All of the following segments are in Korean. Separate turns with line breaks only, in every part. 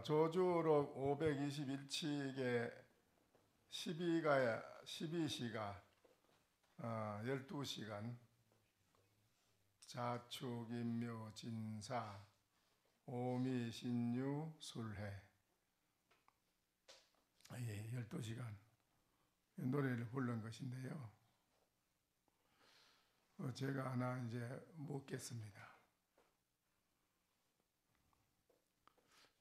조주록 521칙에 12시가 12시간 자축, 인묘, 진사, 오미, 신유, 술해 12시간 노래를 부른 것인데요. 제가 하나 이제 묻겠습니다.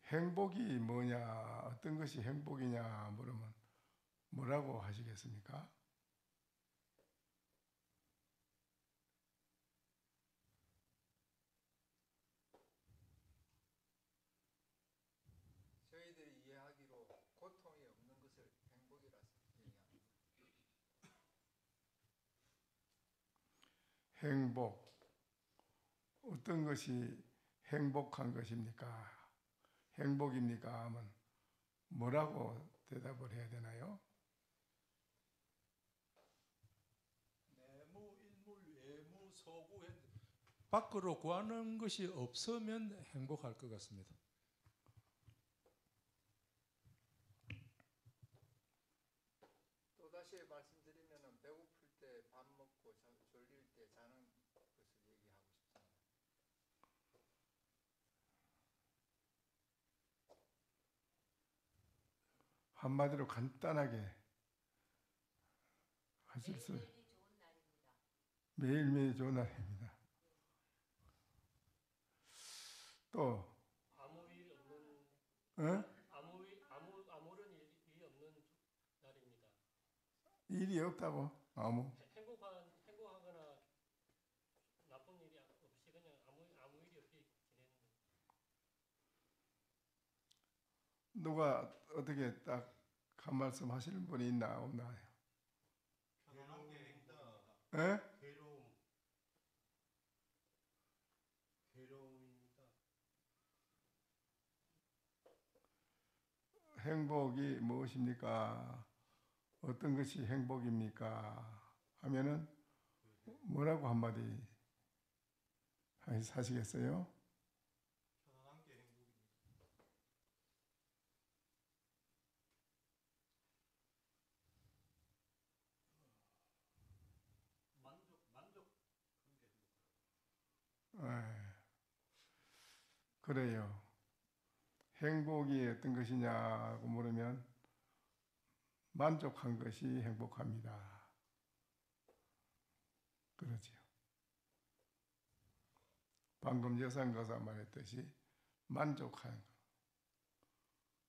행복이 뭐냐, 어떤 것이 행복이냐 물으면 뭐라고 하시겠습니까?
저희들이 이해하기로 고통이 없는 것을 행복이라서 얘기합니다.
행복, 어떤 것이 행복한 것입니까? 행복입니까? 하면 뭐라고 대답을 해야 되나요?
내무, 일물, 외무, 소구 밖으로 구하는 것이 없으면 행복할 것 같습니다.
또다시 말씀드리면 배고플 때 밥 먹고 졸릴 때 자는 것을 얘기하고 싶습니다.
한마디로 간단하게 하실 수
매일매일이 좋은 날입니다.
매일매일 좋은 날입니다. 또
아무 일 없는
어?
아무런 일이 없는 날입니다.
일이 없다고? 아무
행복하거나 나쁜 일이 없이 그냥 아무 일이 없이 지내는 거.
누가 어떻게 딱 한 말씀 하시는 분이 있나 없나요? 예?
괴로움입니다.
행복이 무엇입니까? 어떤 것이 행복입니까? 하면은 뭐라고 한마디 하시겠어요?
편안한 게 행복입니다. 만족한 게 행복하다.
그래요. 행복이 어떤 것이냐고 물으면 만족한 것이 행복합니다. 그러지요. 방금 여성가사 말했듯이 만족한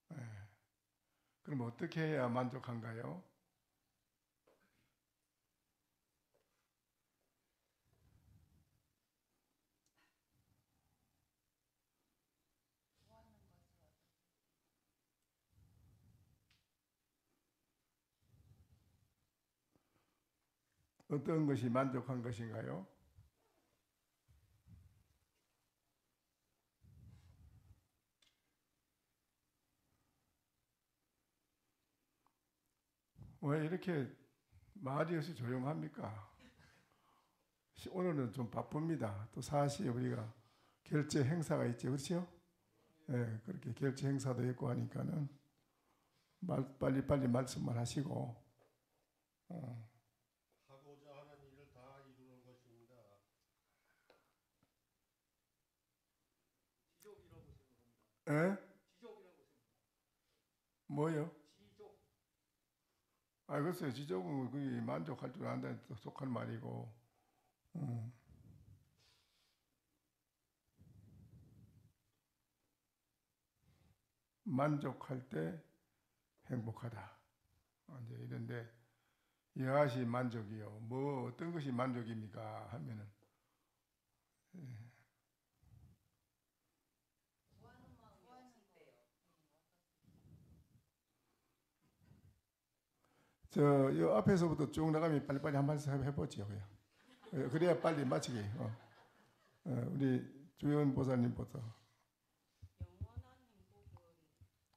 거. 그럼 어떻게 해야 만족한가요? 어떤 것이 만족한 것인가요? 왜 이렇게 말이 없이 조용합니까? 오늘은 좀 바쁩니다. 또 4시에 우리가 결제 행사가 있죠. 그렇죠? 네, 그렇게 결제 행사도 있고 하니까는 빨리 말씀만 하시고
하고자 하는 일을 다 이루는 것입니다. 지족이라고 생각합니다.
에?
지족이라고 생각합니다.
뭐요?
지족.
글쎄요. 지적은 그게 만족할 줄 안다는 속한 말이고 만족할 때 행복하다. 이제 이런데 여하시 만족이요. 뭐 어떤 것이 만족입니까? 하면은
좋아하는 마음이 없을 때요.
요 앞에서부터 쭉 나가면 빨리빨리 한 말씀 해보죠. 그래야 빨리 마치게. 우리 주연 보사님부터.
영원한 행복은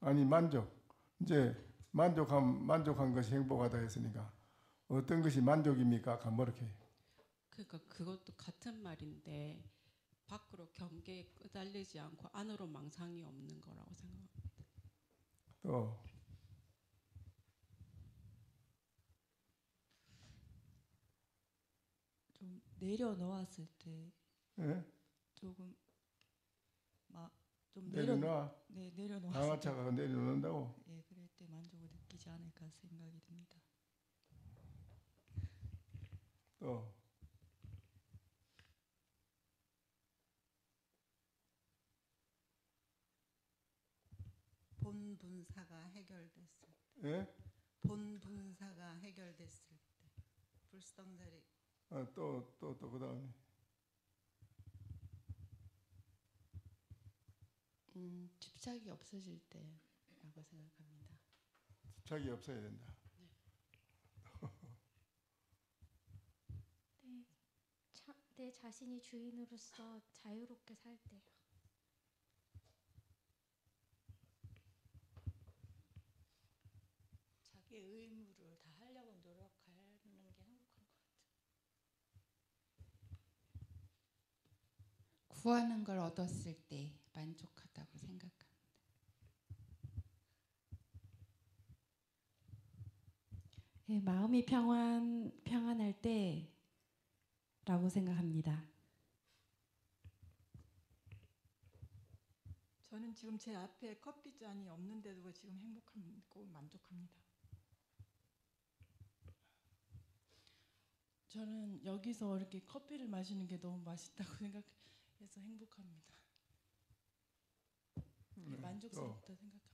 아니 만족. 이제 만족한 것이 행복하다 했으니까 어떤 것이 만족입니까? 간뭐렇게.
그러니까 그것도 같은 말인데 밖으로 경계에 끄달리지 않고 안으로 망상이 없는 거라고 생각합니다.
또
좀 내려놓았을 때
예?
조금 막 좀
내려놔.
네, 내려놓았을 때
방아차가 내려놓는다고.
예, 그럴 때 만족을 느끼지 않을까 생각이 듭니다.
또
본 분사가 해결됐을 때,
예?
본 분사가 해결됐을 때, 불성자리
또 그다음에
집착이 없어질 때라고 생각합니다.
집착이 없어야 된다.
내 자신이 주인으로서 자유롭게 살 때요.
자기 의무를 다 하려고 노력하는 게 행복한 것 같아요.
구하는 걸 얻었을 때 만족하다고 생각합니다.
예, 마음이 평안할 때라고 생각합니다.
저는 지금 제 앞에 커피 잔이 없는데도 지금 행복하고 만족합니다.
저는 여기서 이렇게 커피를 마시는 게 너무 맛있다고 생각해서 행복합니다. 만족스럽다 생각합니다.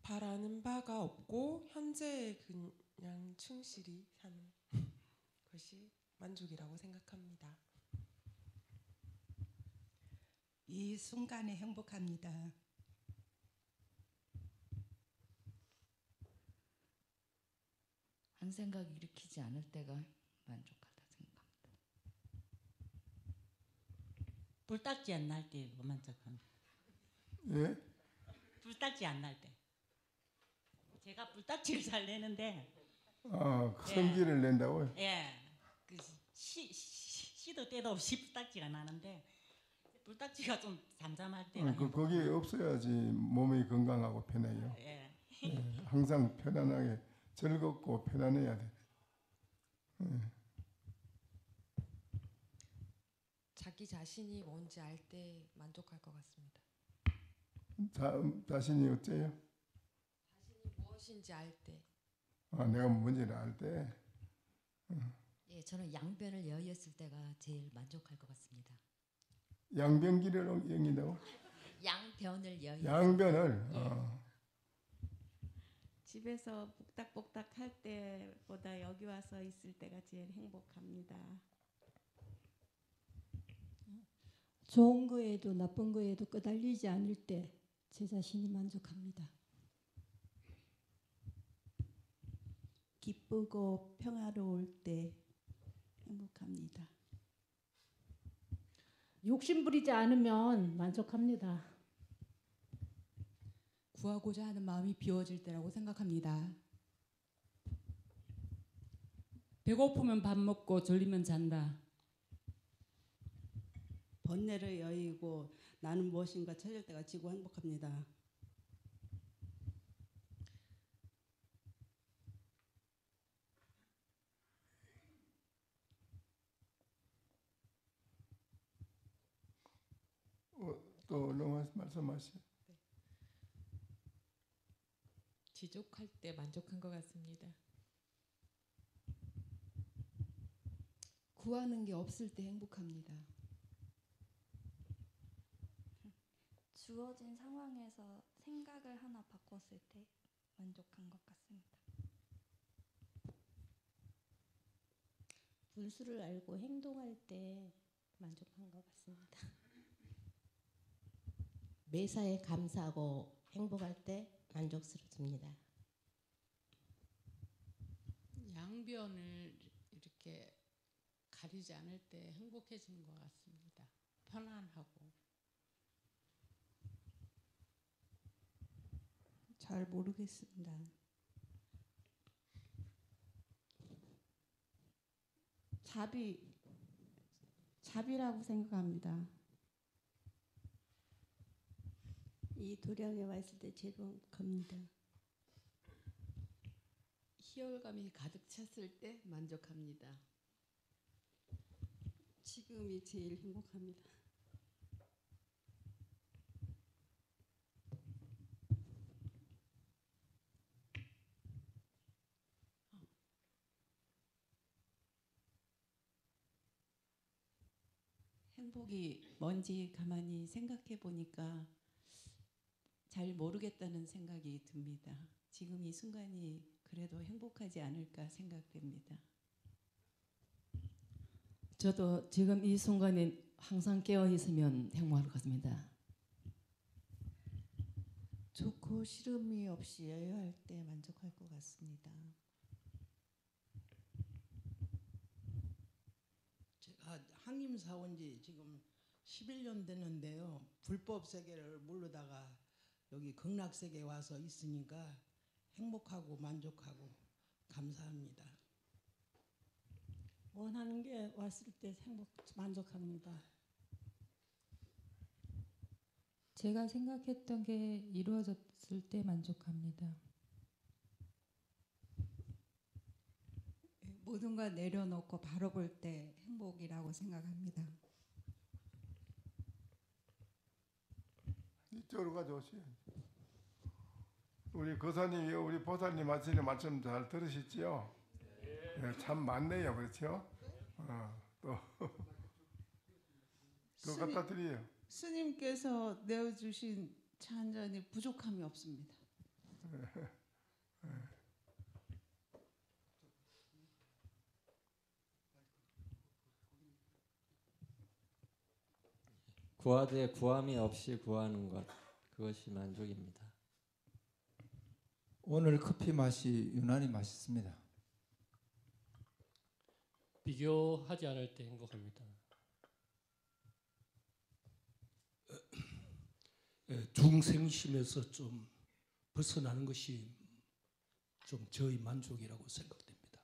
바라는 바가 없고 현재에 그냥 충실히 사는 것이 만족이라고 생각합니다.
이 순간에 행복합니다.
한 생각 일으키지 않을 때가 만족하다 생각합니다.
불딱지 안 날 때 만족합니다.
예?
불딱지 안 날 때. 제가 불딱지를 잘 내는데.
성기를 낸다고요?
예. 그 시도 때도 없이 불딱지가 나는데 불딱지가 좀 잠잠할 때.
거기 없어야지 몸이 건강하고 편해요.
예.
예, 항상 편안하게 즐겁고 편안해야 돼.
자기 자신이 뭔지 알 때 만족할 것 같습니다.
자신이 어째요?
자신이 무엇인지 알 때.
내가 뭔지를 알 때.
예, 저는 양변을 여의었을 때가 제일 만족할 것 같습니다.
양변기를 여긴다고?
양변을 여의.
양변을.
예.
집에서 복닥복닥 할 때보다 여기 와서 있을 때가 제일 행복합니다.
좋은 거에도 나쁜 거에도 끄달리지 않을 때 제 자신이 만족합니다.
기쁘고 평화로울 때 행복합니다.
욕심 부리지 않으면 만족합니다.
구하고자 하는 마음이 비워질 때라고 생각합니다.
배고프면 밥 먹고 졸리면 잔다.
번뇌를 여의고 나는 무엇인가 찾을 때가 지고 행복합니다.
또 얼른 말씀하시죠.
지족할 때 만족한 것 같습니다.
구하는 게 없을 때 행복합니다.
주어진 상황에서 생각을 하나 바꿨을 때 만족한 것 같습니다.
분수를 알고 행동할 때 만족한 것 같습니다. 매사에 감사하고 행복할 때 만족스럽습니다.
양변을 이렇게 가리지 않을 때 행복해지는 것 같습니다. 편안하고.
잘 모르겠습니다. 자비라고 생각합니다.
이 도량에 와 있을 때 제일 행복합니다.
희열감이 가득 찼을 때 만족합니다.
지금이 제일 행복합니다.
행복이 뭔지 가만히 생각해 보니까 잘 모르겠다는 생각이 듭니다. 지금 이 순간이 그래도 행복하지 않을까 생각됩니다.
저도 지금 이 순간에 항상 깨어 있으면 행복할 것 같습니다.
좋고 싫음이 없이 여유할 때 만족할 것 같습니다.
제가 한림사 온 지 지금 11년 됐는데요. 불법 세계를 모르다가 여기 극락세계에 와서 있으니까 행복하고 만족하고 감사합니다.
원하는 게 왔을 때 만족합니다.
제가 생각했던 게 이루어졌을 때 만족합니다.
모든 걸 내려놓고 바로 볼 때 행복이라고 생각합니다.
이쪽으로 가져오시오. 우리 거사님이 우리 보살님 하시는 말씀 잘 들으셨지요? 네, 참 많네요, 그렇죠? 또 그거 갖다 드려요.
스님께서 내어주신 차 한 잔이 부족함이 없습니다.
구하되 구함이 없이 구하는 것, 그것이 만족입니다.
오늘 커피 맛이 유난히 맛있습니다.
비교하지 않을 때 행복합니다.
중생심에서 좀 벗어나는 것이 좀 저희 만족이라고 생각됩니다.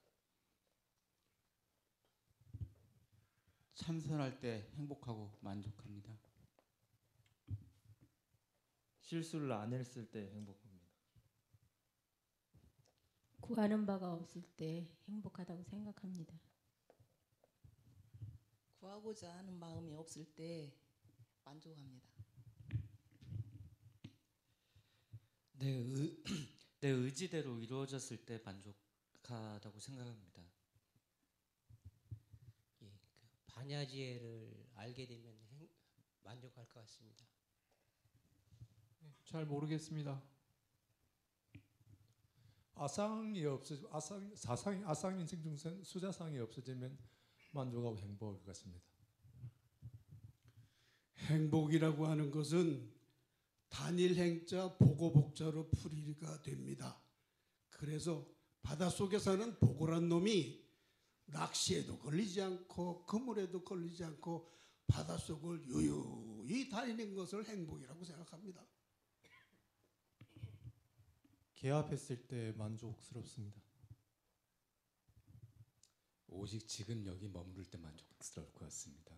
참선할 때 행복하고 만족합니다.
실수를 안 했을 때 행복합니다.
구하는 바가 없을 때 행복하다고 생각합니다.
구하고자 하는 마음이 없을 때 만족합니다.
내 의지대로 이루어졌을 때 만족하다고 생각합니다.
예, 그 반야지혜를 알게 되면 만족할 것 같습니다.
잘 모르겠습니다.
아상인생 중생 수자상이 없어지면 만족하고 행복할 것 같습니다.
행복이라고 하는 것은 단일 행자 보고복자로 풀이가 됩니다. 그래서 바닷속에 사는 보고란 놈이 낚시에도 걸리지 않고 그물에도 걸리지 않고 바닷속을 유유히 다니는 것을 행복이라고 생각합니다.
개합했을 때 만족스럽습니다.
오직 지금 여기 머무를 때 만족스러울 것 같습니다.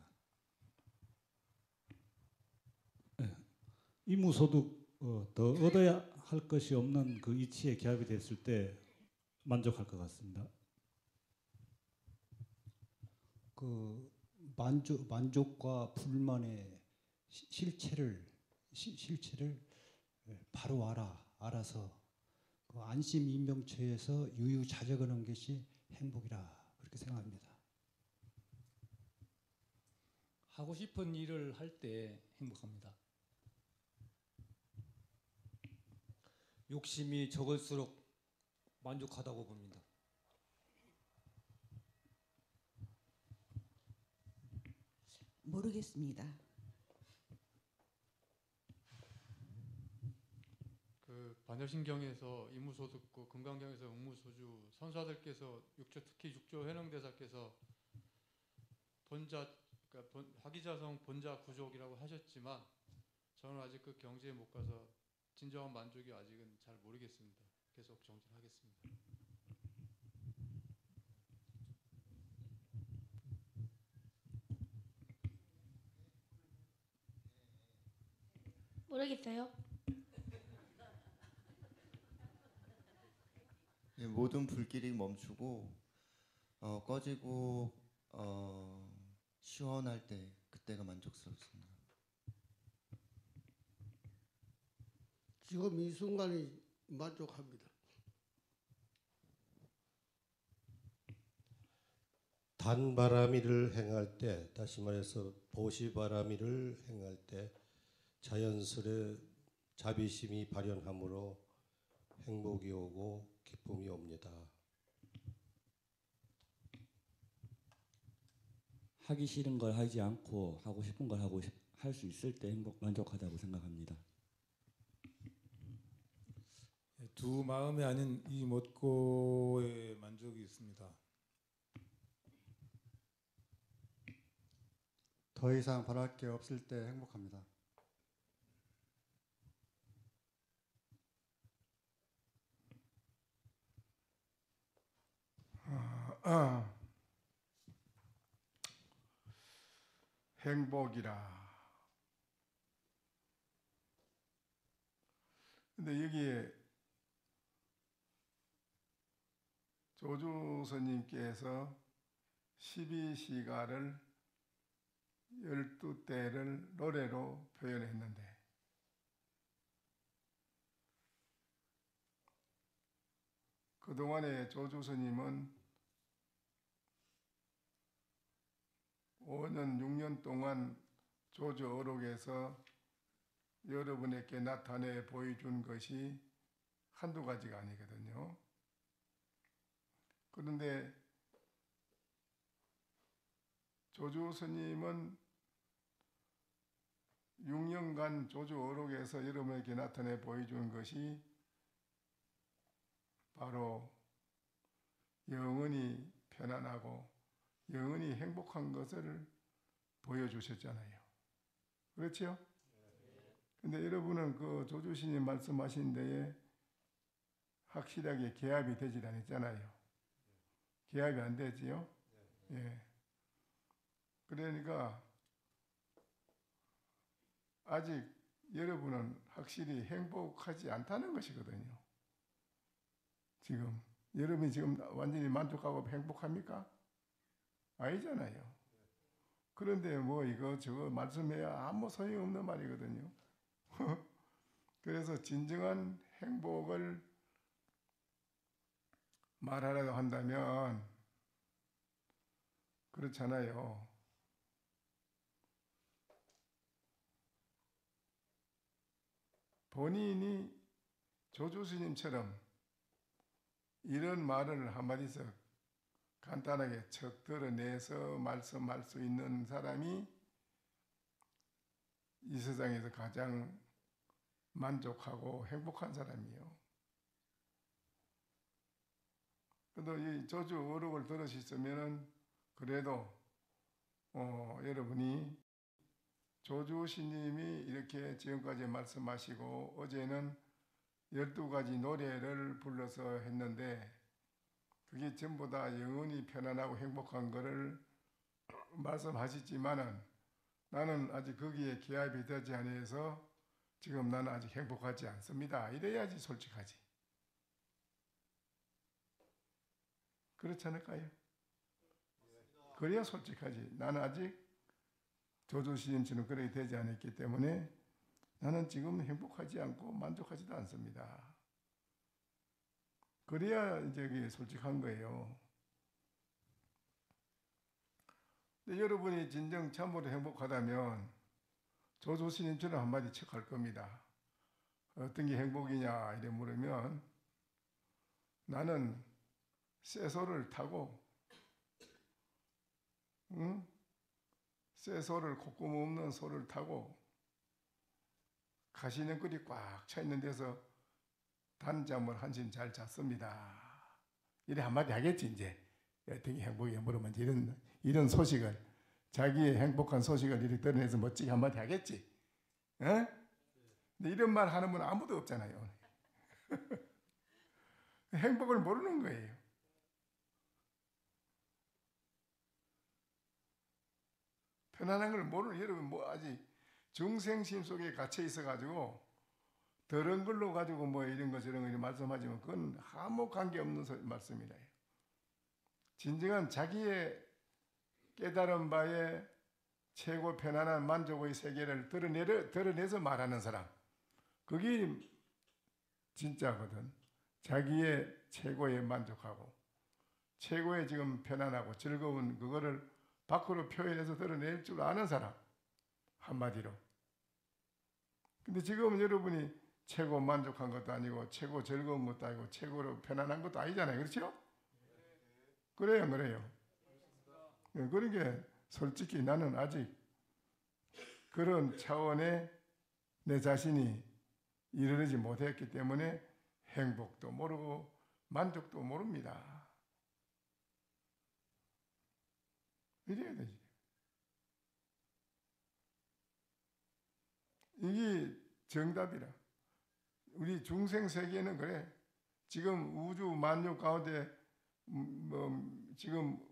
이무소득 더 얻어야 할 것이 없는 그 이치에 기합이 됐을 때 만족할 것 같습니다.
그 만족과 불만의 실체를 바로 알아서 그 안심 인명처에서 유유자적하는 것이 행복이라 그렇게 생각합니다.
하고 싶은 일을 할 때 행복합니다.
욕심이 적을수록 만족하다고 봅니다.
모르겠습니다.
그 반여신경에서 이무소득고 금강경에서 응무소주 선사들께서 특히 육조 해능대사께서 그러니까 화기자성 본자 구족이라고 하셨지만 저는 아직 그 경지에 못 가서 진정한 만족이 아직은 잘 모르겠습니다. 계속 정진하겠습니다.
모르겠어요.
모든 불길이 멈추고 꺼지고 시원할 때 그때가 만족스럽습니다.
지금 이 순간이 만족합니다.
단바람이를 행할 때, 다시 말해서 보시바람이를 행할 때 자연스레 자비심이 발현하므로 행복이 오고 기쁨이 옵니다.
하기 싫은 걸 하지 않고 하고 싶은 걸 할 수 있을 때 만족하다고 생각합니다.
두 마음이 아닌 이 못고의 만족이 있습니다.
더 이상 바랄 게 없을 때 행복합니다.
행복이라. 근데 여기에 조주 스님께서 12시가를 12대를 노래로 표현했는데 그동안에 조주 스님은 5년, 6년 동안 조주 어록에서 여러분에게 나타내 보여준 것이 한두 가지가 아니거든요. 그런데 조주 스님은 6년간 조주 어록에서 여러분에게 나타내 보여준 것이 바로 영원히 편안하고 영원히 행복한 것을 보여주셨잖아요. 그렇죠? 근데 여러분은 그 조주 스님 말씀하신 데에 확실하게 개합이 되질 않았잖아요. 개합이 안 되지요? 예. 그러니까 아직 여러분은 확실히 행복하지 않다는 것이거든요. 지금 여러분이 지금 완전히 만족하고 행복합니까? 아니잖아요. 그런데 뭐 이거 저거 말씀해야 아무 소용없는 말이거든요. 그래서 진정한 행복을 말하라고 한다면 그렇잖아요. 본인이 조주 스님처럼 이런 말을 한마디씩 간단하게 척 드러내서 말씀할 수 있는 사람이 이 세상에서 가장 만족하고 행복한 사람이에요. 그래도 이 조주 어록을 들으셨으면은 그래도 여러분이 조주 스님이 이렇게 지금까지 말씀하시고 어제는 12가지 노래를 불러서 했는데 그게 전부 다 영원히 편안하고 행복한 거를 말씀하셨지만은 나는 아직 거기에 개합이 되지 않아서 지금 나는 아직 행복하지 않습니다. 이래야지 솔직하지. 그렇지 않을까요? 그래야 솔직하지. 나는 아직 조주 스님처럼 그렇게 되지 않았기 때문에 나는 지금 행복하지 않고 만족하지도 않습니다. 그래야 이제 그게 솔직한 거예요. 근데 여러분이 진정 참으로 행복하다면 조주 스님처럼 한마디 척 할 겁니다. 어떤 게 행복이냐 이래 물으면 나는 쇠소를 타고 쇠소를 콧구멍 없는 소를 타고 가시능골이 꽉 차 있는 데서 단잠을 한숨 잘 잤습니다. 이래 한마디 하겠지 이제. 어떻게 행복이 물으면 이런 소식을 자기의 행복한 소식을 이렇게 드러내서 멋지게 한마디 하겠지. 에? 근데 이런 말 하는 분은 아무도 없잖아요. 행복을 모르는 거예요. 편안한 걸 모르는 여러분 뭐 아직 중생심 속에 갇혀 있어가지고 더러운 걸로 가지고 뭐 이런 거 저런 거 말씀하지만 그건 아무 관계없는 말씀이다. 진정한 자기의 깨달은 바에 최고 편안한 만족의 세계를 드러내서 말하는 사람, 그게 진짜거든. 자기의 최고에 만족하고 최고의 지금 편안하고 즐거운 그거를 밖으로 표현해서 드러낼 줄 아는 사람, 한마디로. 근데 지금은 여러분이 최고 만족한 것도 아니고 최고 즐거운 것도 아니고 최고로 편안한 것도 아니잖아요. 그렇죠? 그래요, 안 그래요? 그러니까 솔직히 나는 아직 그런 차원의 내 자신이 이르지 못했기 때문에 행복도 모르고 만족도 모릅니다. 이래야 되지. 이게 정답이라. 우리 중생 세계는 그래. 지금 우주 만유 가운데 지금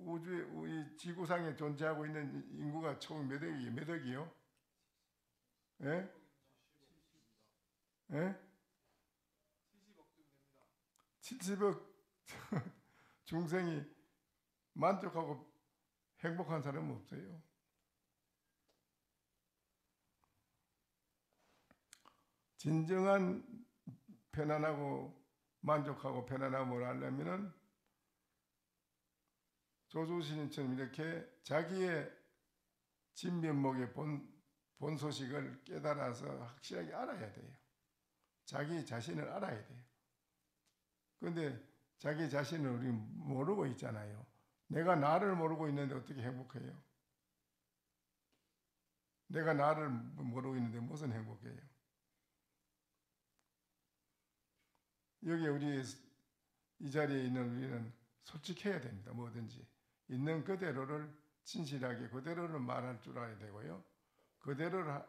우주에 우리 지구상에 존재하고 있는 인구가 총 몇 억이요? 예? 예? 70억 중생이 만족하고 행복한 사람은 없어요. 진정한 편안하고 만족하고 편안함을 하려면은 조조신인처럼 이렇게 자기의 진면목의 본 소식을 깨달아서 확실하게 알아야 돼요. 자기 자신을 알아야 돼요. 그런데 자기 자신을 우리 모르고 있잖아요. 내가 나를 모르고 있는데 어떻게 행복해요? 내가 나를 모르고 있는데 무슨 행복해요? 여기 우리 이 자리에 있는 우리는 솔직해야 됩니다. 뭐든지 있는 그대로를 진실하게 그대로를 말할 줄 알아야 되고요. 그대로를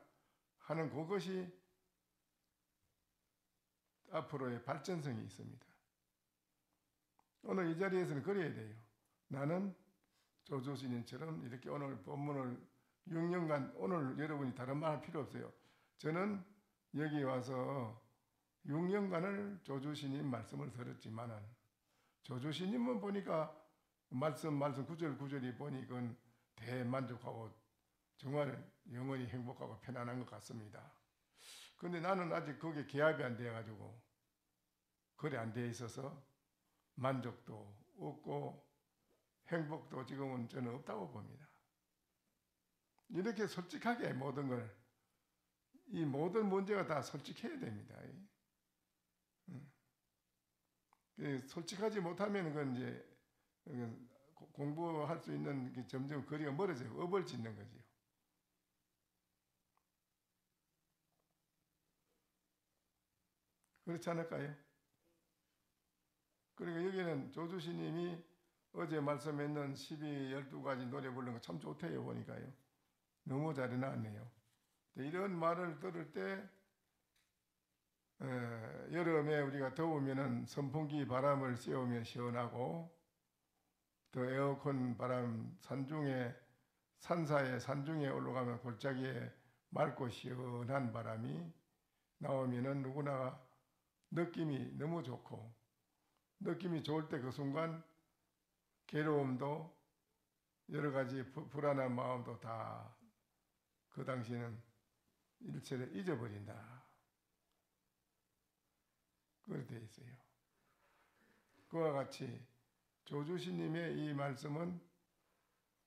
하는 그것이 앞으로의 발전성이 있습니다. 오늘 이 자리에서는 그래야 돼요. 나는 조조신인처럼 이렇게 오늘 본문을 6년간, 오늘 여러분이 다른 말 할 필요 없어요. 저는 여기 와서 6년간을 조조신인 말씀을 들었지만은 조조신님은 보니까 말씀 구절구절이 보니 그건 대만족하고 정말 영원히 행복하고 편안한 것 같습니다. 그런데 나는 아직 거기에 개합이 안 돼가지고 그래 안 돼 있어서 만족도 없고 행복도 지금은 저는 없다고 봅니다. 이렇게 솔직하게 모든 걸, 이 모든 문제가 다 솔직해야 됩니다. 솔직하지 못하면 그건 이제 공부할 수 있는 게 점점 거리가 멀어져요. 업을 짓는 거지요. 그렇지 않을까요? 그리고 여기는 조주시님이 어제 말씀했는 12가지 노래 부르는 거 참 좋대요. 보니까요. 너무 잘 해놨네요. 이런 말을 들을 때 여름에 우리가 더우면은 선풍기 바람을 쐬우면 시원하고 또 에어컨 바람 산중에 올라가면 골짜기에 맑고 시원한 바람이 나오면은 누구나 느낌이 너무 좋고, 느낌이 좋을 때 그 순간 괴로움도 여러 가지 불안한 마음도 다 그 당시에는 일체를 잊어버린다. 그렇게 되어 있어요. 그와 같이 조주신님의 이 말씀은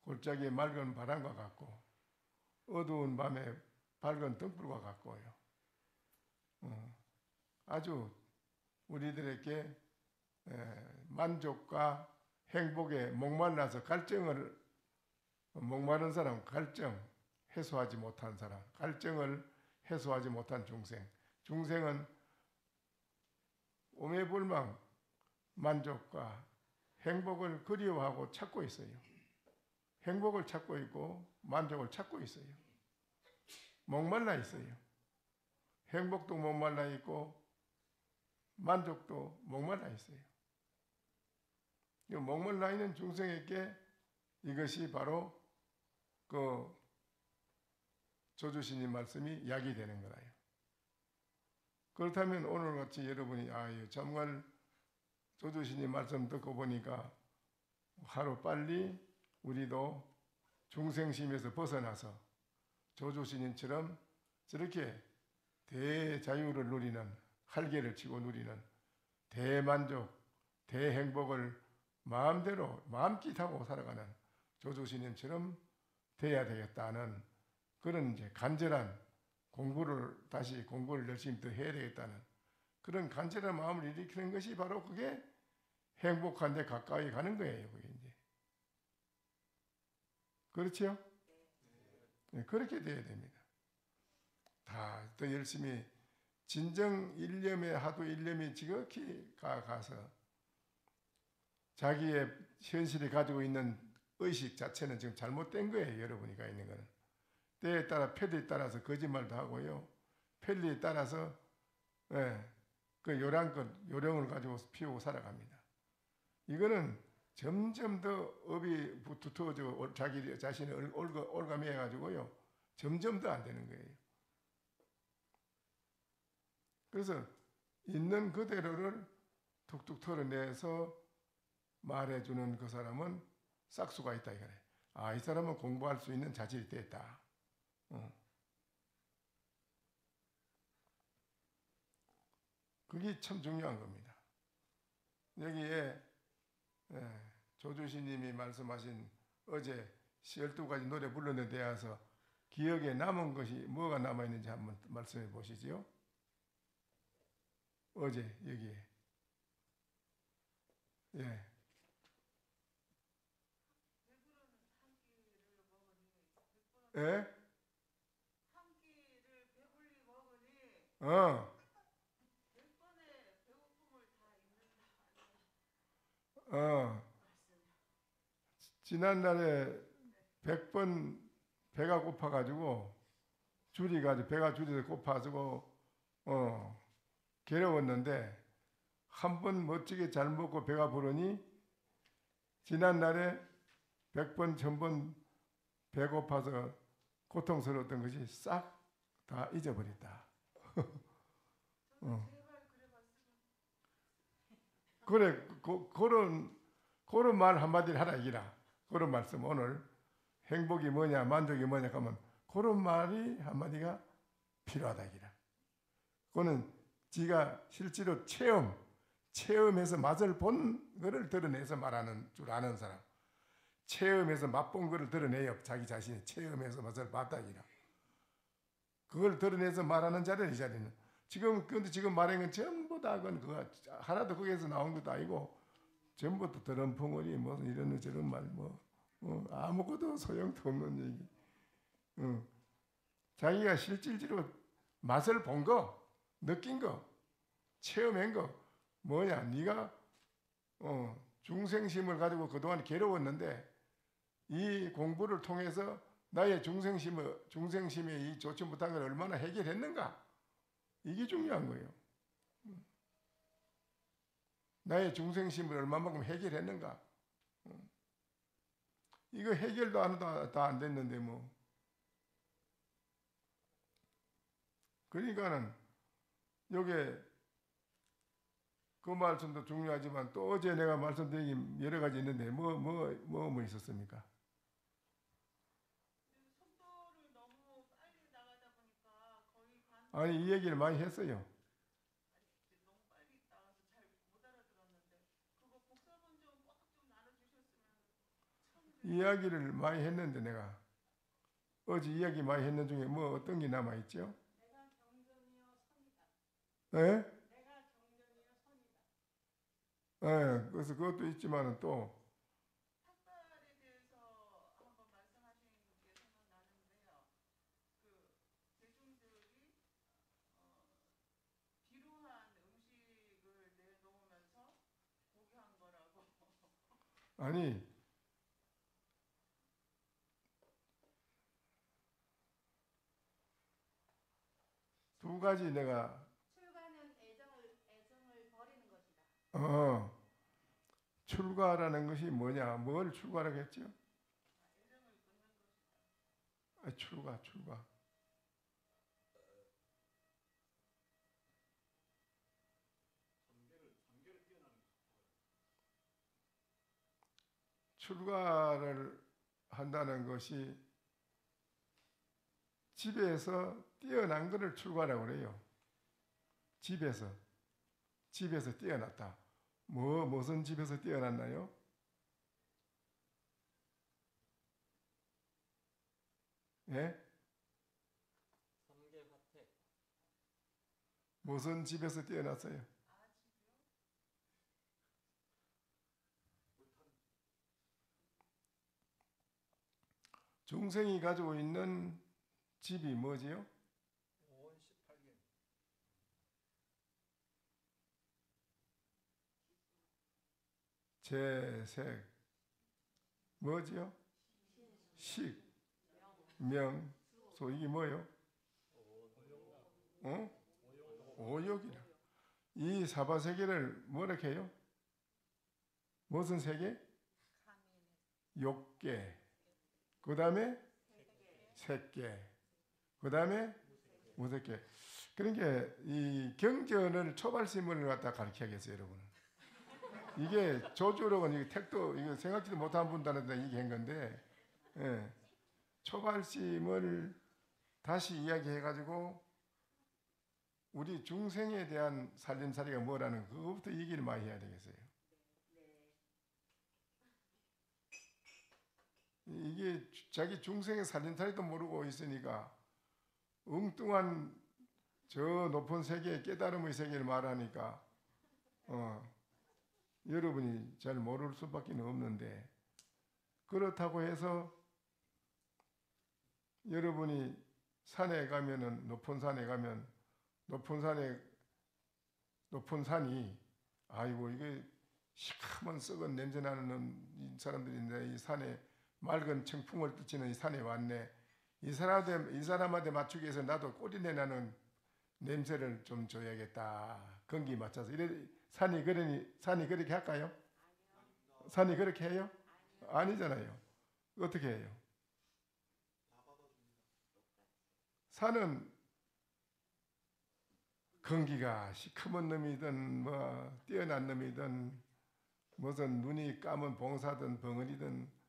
골짜기의 맑은 바람과 같고 어두운 밤에 밝은 등불과 같고요. 아주 우리들에게 만족과 행복에 목말라서 목마른 사람, 갈증 해소하지 못한 사람, 갈증을 해소하지 못한 중생은 오매불망 만족과 행복을 그리워하고 찾고 있어요. 행복을 찾고 있고 만족을 찾고 있어요. 목말라 있어요. 행복도 목말라 있고 만족도 목말라 있어요. 목말라 있는 중생에게 이것이 바로 그 조주신님 말씀이 약이 되는 거예요. 그렇다면 오늘같이 여러분이 정말 조주신이 말씀 듣고 보니까 하루 빨리 우리도 중생심에서 벗어나서 조주신님처럼 저렇게 대자유를 누리는, 활개를 치고 누리는 대만족, 대행복을 마음대로 마음짓하고 살아가는 조주신님처럼 돼야 되겠다는 그런 이제 간절한 다시 공부를 열심히 더 해야 되겠다는 그런 간절한 마음을 일으키는 것이 바로 그게 행복한 데 가까이 가는 거예요. 그게 이제. 그렇죠? 네, 그렇게 돼야 됩니다. 다 더 열심히 진정 일념에 하도 일념이 지극히 가서 자기의 현실이 가지고 있는 의식 자체는 지금 잘못된 거예요. 여러분이 가 있는 거는. 때에 따라 편리에 따라서 거짓말도 하고요. 편리에 따라서 그 요령을 가지고 피우고 살아갑니다. 이거는 점점 더 업이 두터워지고 자기 자신을 올가매가지고요. 점점 더 안 되는 거예요. 그래서 있는 그대로를 툭툭 털어내서 말해주는 그 사람은 싹수가 있다 이거네. 이 사람은 공부할 수 있는 자질이 됐다. 그게 참 중요한 겁니다. 여기에 조주신님이 말씀하신 어제 12가지 노래 불렀는 데 와서 기억에 남은 것이 뭐가 남아있는지 한번 말씀해 보시지요. 어제 여기에 지난날에 100번 배가 고파가지고 배가 줄이서 고파가지고 괴로웠는데 한 번 멋지게 잘 먹고 배가 부르니 지난날에 100번 1000번 배고파서 고통스러웠던 것이 싹 다 잊어버렸다. 그래, 그런 말 한마디를 하라 이기라. 그런 말씀 오늘 행복이 뭐냐 만족이 뭐냐 하면 그런 말이 한마디가 필요하다 이기라. 그거는 지가 실제로 체험해서 맛을 본 거를 드러내서 말하는 줄 아는 사람. 체험해서 맛본 거를 드러내요. 자기 자신이 체험해서 맛을 봤다 이기라. 그걸 드러내서 말하는 자리는 이 자리는 근데 지금 말한 건 전부 다 그거 하나도 거기에서 나온 것도 아니고 전부 다 드럼풍어리 무슨 이런 저런 말 아무것도 소용도 없는 얘기. 자기가 실질적으로 맛을 본 거, 느낀 거, 체험한 거 뭐냐? 네가 중생심을 가지고 그동안 괴로웠는데 이 공부를 통해서 나의 중생심의 이 좋지 못한 걸 얼마나 해결했는가? 이게 중요한 거예요. 나의 중생심을 얼마만큼 해결했는가? 이거 해결도 안 해도 다 안 됐는데 뭐. 그러니까는 요게 그 말씀도 중요하지만 또 어제 내가 말씀드린 게 여러 가지 있는데 뭐 있었습니까? 아니 이 얘기를 많이 했어요. 이야기를 많이 했는데 내가 어제 이야기 많이 했는 중에 뭐 어떤 게 남아 있죠? 네? 네, 그래서 그것도 있지만은 또 아니 두 가지 내가
출가는 애정을 버리는 것이다.
출가라는 것이 뭐냐? 뭘 출가라고 했죠? 출가. 출가를 한다는 것이 집에서 뛰어난 것을 출가라고 그래요. 집에서 뛰어났다. 무슨 집에서 뛰어났나요? 예? 무슨 집에서 뛰어났어요? 중생이 가지고 있는 집이 뭐지요? 재색 뭐지요? 식, 명, 소. 이게 뭐요? 오욕이라. 이 사바세계를 뭐라 해요? 무슨 세계? 욕계. 그 다음에 색계. 그 다음에 무색계. 그러니까 이 경전을 초발심을 갖다 가르쳐야겠어요, 여러분. 이게 조주록은 이게 택도 이거 생각지도 못한 분들한테 이게 한 건데, 예. 초발심을 다시 이야기해가지고 우리 중생에 대한 살림살이가 뭐라는 그것부터 얘기를 많이 해야 되겠어요. 이게 자기 중생의 살림살이도 모르고 있으니까 엉뚱한 저 높은 세계, 깨달음의 세계를 말하니까 여러분이 잘 모를 수밖에 없는데, 그렇다고 해서 여러분이 산에 가면은 높은 산에 가면 높은 산이 아이고 이게 시커먼 썩은 냄새 나는 사람들인데 이 산에 맑은 청풍을 끼치는 이 산에 왔네. 이 사람한테 맞추기 위해서 나도 꼬리내 나는 냄새를 좀 줘야겠다. 건기 맞춰서. 이래 산이 그렇게 할까요? 산이 그렇게 해요? 아니잖아요. 어떻게 해요? 산은 건기가 시커먼 놈이든 뭐 뛰어난 놈이든 무슨 눈이 까만 봉사든 벙어리든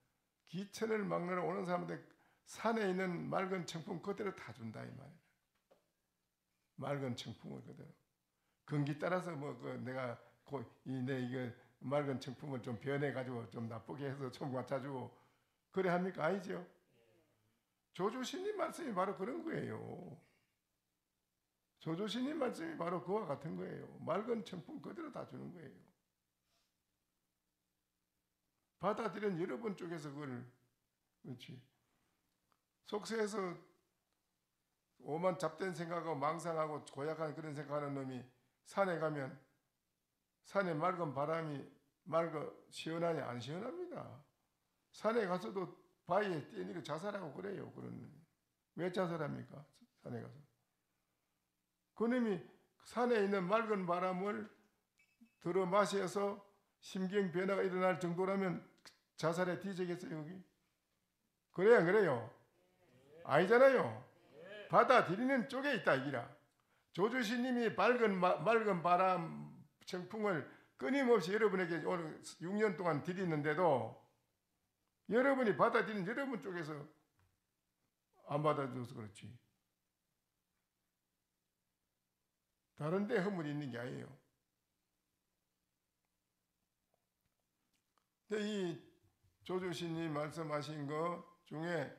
기천을 막느라 오는 사람한테 산에 있는 맑은 청풍 그대로 다 준다 이 말이야. 맑은 청풍을 그대로. 건기 따라서 뭐 내가 이거 맑은 청풍을 좀 변해 가지고 좀 나쁘게 해서 좀 맞춰주고 그래 합니까? 아니죠. 조조신님 말씀이 바로 그런 거예요. 조조신님 말씀이 바로 그와 같은 거예요. 맑은 청풍 그대로 다 주는 거예요. 받아들인 여러분 쪽에서 그걸, 그렇지. 속세에서 오만 잡된 생각하고 망상하고 고약한 그런 생각하는 놈이 산에 가면 산에 맑은 바람이 시원하냐? 안 시원합니다. 산에 가서도 바위에 뛰니까 자살하고 그래요. 그런 왜 자살합니까? 산에 가서. 그놈이 산에 있는 맑은 바람을 들어 마셔서 심경 변화가 일어날 정도라면 자살에 뒤지겠어요, 여기? 그래요, 안 그래요? 아니잖아요. 받아들이는 쪽에 있다, 이기라. 조주신님이 맑은 바람 청풍을 끊임없이 여러분에게 오늘 6년 동안 드리는데도 여러분이 받아들이는 여러분 쪽에서 안 받아들여서 그렇지. 다른 데 허물이 있는 게 아니에요. 근데 이 조주신님 말씀하신 것 중에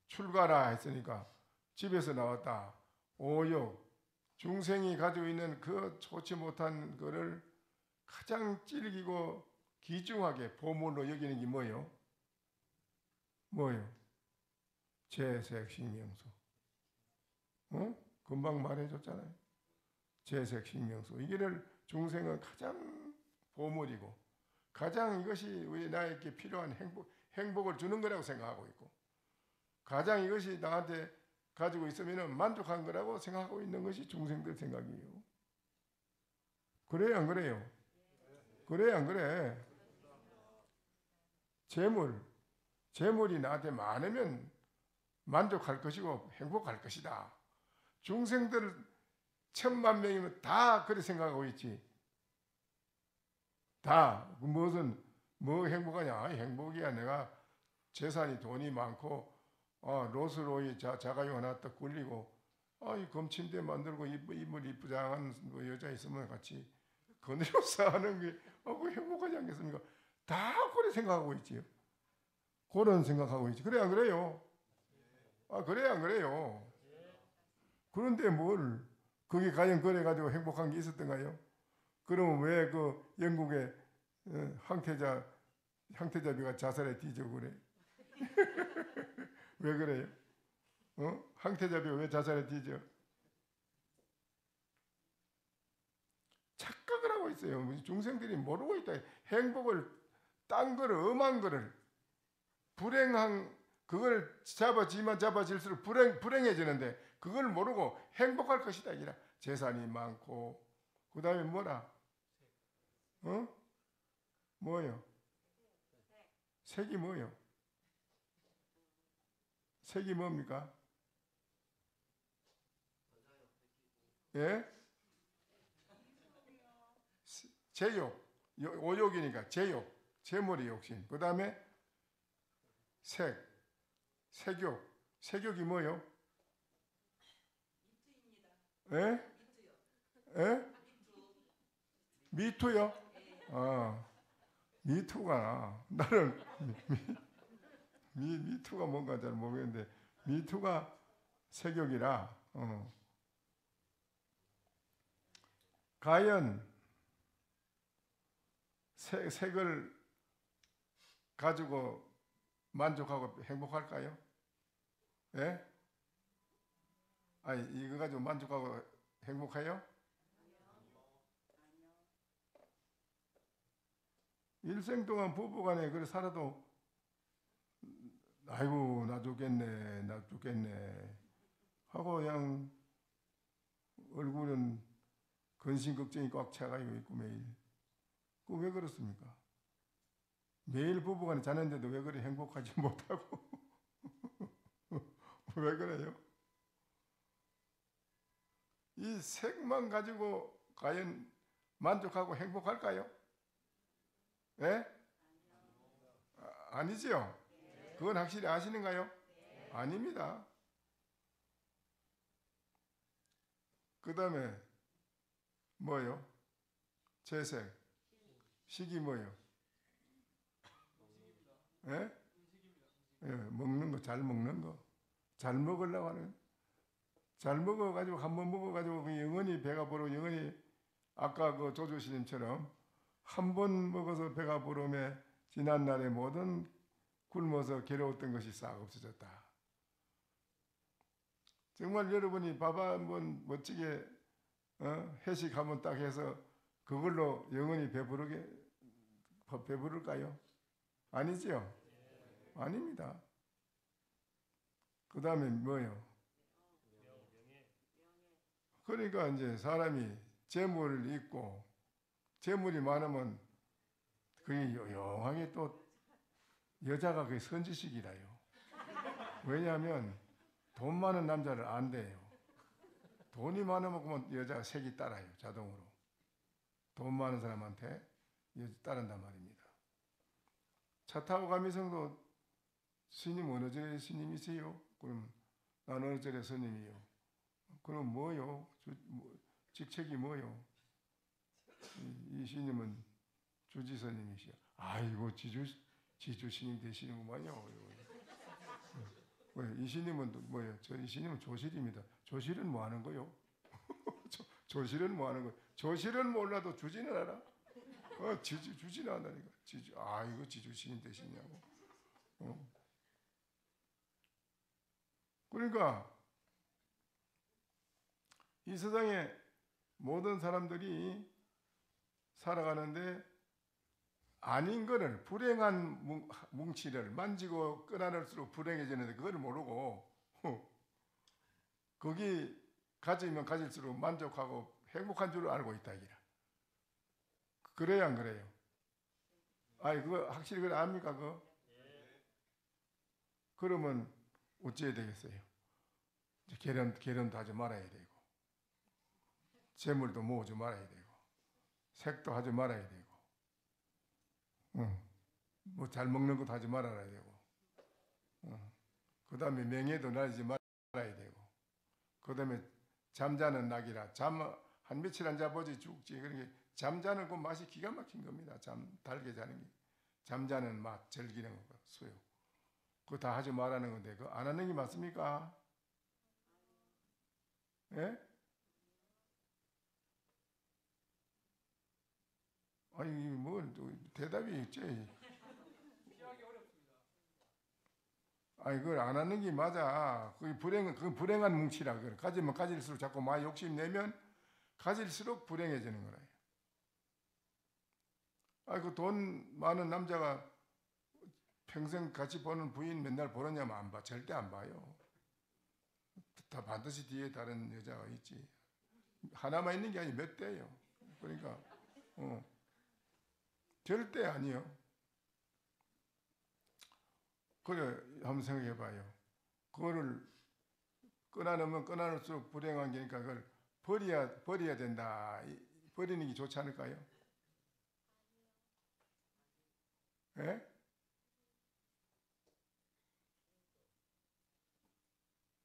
출가라 했으니까 집에서 나왔다. 오욕, 중생이 가지고 있는 그 좋지 못한 거를 가장 질기고 귀중하게 보물로 여기는 게 뭐예요? 뭐예요? 재색식명수. 금방 말해줬잖아요. 재색식명수. 이거를 중생은 가장 보물이고 가장 이것이 우리 나에게 필요한 행복을 주는 거라고 생각하고 있고 가장 이것이 나한테 가지고 있으면 만족한 거라고 생각하고 있는 것이 중생들 생각이에요. 그래요, 안 그래요? 그래요, 안 그래? 재물이 나한테 많으면 만족할 것이고 행복할 것이다. 중생들 1000만 명이면 다 그렇게 생각하고 있지. 다 무슨 뭐 행복하냐? 행복이야. 내가 재산이 돈이 많고 로스로이 자가용 하나 딱 굴리고 이 검침대 만들고 인물 이쁘장한 뭐 여자 있으면 같이 거느려 사는 게 그 행복하지 않겠습니까? 다 그래 생각하고 있지요. 그런 생각하고 있지. 그래 안 그래요? 그래 안 그래요? 그런데 뭘 그게 과연 그래 가지고 행복한 게 있었던가요? 그러면 왜 그 영국의 황태자비가 자살에 뒤져 그래? 왜 그래요? 황태자비가 왜 자살에 뒤져? 착각을 하고 있어요. 중생들이 모르고 있다. 행복을 딴 거를 엄한 거를 불행한 그걸 잡아질수록 불행해지는데 그걸 모르고 행복할 것이다. 이라 재산이 많고 그 다음에 뭐라? 뭐요? 색이 뭐요? 색이 뭡니까? 예? 제욕, 오욕이니까 제욕, 재물이 욕심. 그 다음에 색욕. 색욕이 뭐요? 예? 예? 미투요? 미투가 나는 미투가 뭔가 잘 모르겠는데 미투가 색욕이라 과연 색을 가지고 만족하고 행복할까요? 예? 이거 가지고 만족하고 행복해요? 일생 동안 부부간에 그래 살아도 아이고 나 죽겠네 하고 그냥 얼굴은 근심 걱정이 꽉 차가지고 있고 매일. 그 왜 그렇습니까? 매일 부부간에 자는데도 왜 그래 행복하지 못하고 왜 그래요? 이 색만 가지고 과연 만족하고 행복할까요? 예? 아니지요? 그건 확실히 아시는가요? 아닙니다. 그 다음에 뭐요? 재색, 식이 뭐요? 예? 예, 먹는 거, 잘 먹는 거. 잘 먹으려고 하는. 잘 먹어가지고, 한번 먹어가지고, 영원히 배가 부르고, 영원히, 아까 그 조조스님처럼, 한 번 먹어서 배가 부르며, 지난날의 모든 굶어서 괴로웠던 것이 싹 없어졌다. 정말 여러분이 밥 한번 멋지게, 회식 한번 딱 해서, 그걸로 영원히 배부를까요? 아니지요? 아닙니다. 그 다음에 뭐요? 그러니까 이제 사람이 재물을 잊고 재물이 많으면 그게 요양하게 또 여자가 그게 선지식이라요. 왜냐하면 돈 많은 남자를 안 돼요. 돈이 많으면 그만 여자가 색이 따라요. 자동으로. 돈 많은 사람한테 따른단 말입니다. 차 타고 가면서도 스님 어느 절에 스님이세요? 그럼 나는 어느 절에 스님이요. 그럼 뭐요? 직책이 뭐요? 이 스님은 주지스님이시요. 아이고 지주 스님 되시는구만요. 이 스님은 뭐예요? 이 스님은 조실입니다. 조실은 뭐 하는 거요? 조실은 뭐 하는 거요? 조실은 몰라도 주지는 알아? 주지는 안다니까. 이거 지주 스님 되시냐고. 그러니까 이 세상에 모든 사람들이 살아가는데 아닌 거를 불행한 뭉치를 만지고 끌어낼수록 불행해지는데 그걸 모르고 거기 가지면 가질수록 만족하고 행복한 줄 알고 있다 이기라. 그래야 안 그래요? 그거 확실히 그래 압니까 그거? 그러면 어찌해야 되겠어요? 계련도 하지 말아야 되고 재물도 모으지 말아야 되고 색도 하지 말아야 되고 뭐 잘 먹는 것도 하지 말아야 되고, 그 다음에 명예도 날리지 말아야 되고, 그 다음에 잠자는 낙이라 한 며칠 안 자보지 죽지. 그러니까 잠자는 그 맛이 기가 막힌 겁니다. 달게 자는 게. 잠자는 맛, 즐기는 거, 수요. 그거 다 하지 말라는 건데, 그거 안 하는 게 맞습니까? 예? 아니, 뭐, 대답이 있지. 아니, 그걸 안 하는 게 맞아. 그건 불행한 뭉치라. 그래. 가지면 가질수록 자꾸 많이 욕심내면 가질수록 불행해지는 거라요. 아, 그 돈 많은 남자가 평생 같이 보는 부인 맨날 보느냐면 안 봐. 절대 안 봐요. 다 반드시 뒤에 다른 여자가 있지. 하나만 있는 게 아니고 몇 대예요. 그러니까, 절대 아니요. 그래, 한번 생각해 봐요. 그거를 끊어놓으면 끊어놓을수록 불행한 게니까 그걸 버려야 된다. 버리는 게 좋지 않을까요? 예?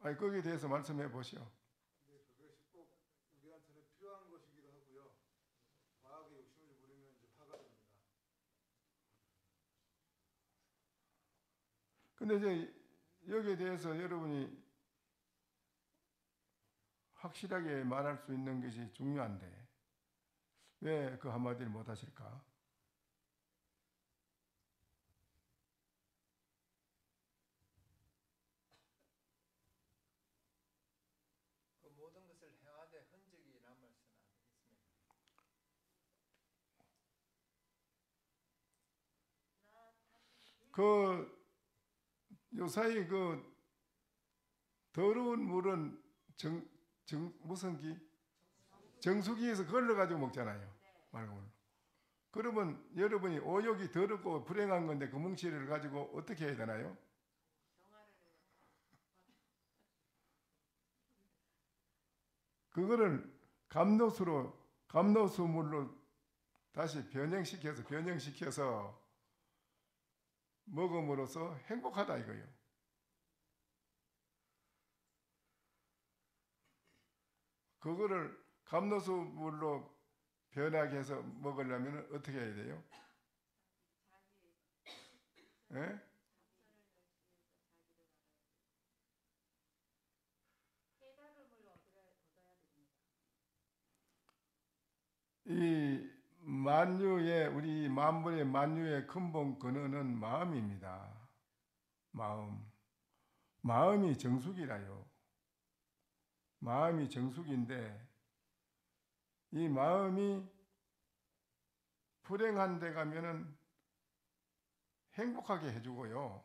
아니, 거기에 대해서 말씀해 보시오.
그것이 꼭 우리한테는 필요한 것이기도 하고요. 과학의 욕심을 부리면 이제 파가 됩니다.
근데 이제 여기에 대해서 여러분이 확실하게 말할 수 있는 것이 중요한데 왜 그 한마디를 못 하실까?
그 모든 것을 행하되 흔적이 남을서는 안 되겠습니까?
요사이 그 더러운 물은 무슨 기? 정수기에서 걸러가지고 먹잖아요. 맑은 물로. 그러면 여러분이 오욕이 더럽고 불행한 건데 그 뭉치를 가지고 어떻게 해야 되나요? 그거를 감로수물로 다시 변형시켜서 먹음으로써 행복하다 이거예요. 그거를 감로수물로 변하게 해서 먹으려면 어떻게 해야 돼요? 예? 이 만유의 우리 만물의 만유의 근본 근원은 마음입니다. 마음이 정숙이라요. 마음이 정숙인데 이 마음이 불행한 데 가면은 행복하게 해주고요.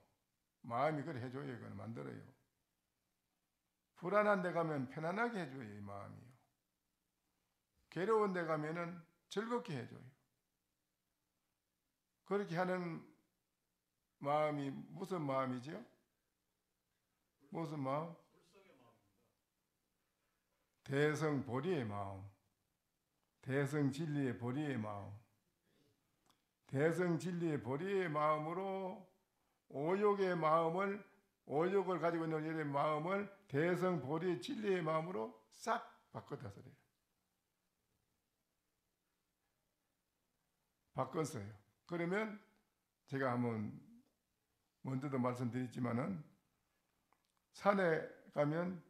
마음이 그래 해줘요. 이거는 만들어요. 불안한 데 가면 편안하게 해줘요. 이 마음이요. 괴로운 데 가면은 즐겁게 해줘요. 그렇게 하는 마음이 무슨 마음이죠? 무슨 마음? 대성보리의 마음. 대성진리의 보리의 마음. 대성진리의 보리의 마음으로 오욕을 가지고 있는 이의 마음을 대성보리의 진리의 마음으로 싹 바꿨다 소리예요. 바꿨어요. 그러면 제가 한번 먼저도 말씀드렸지만은 산에 가면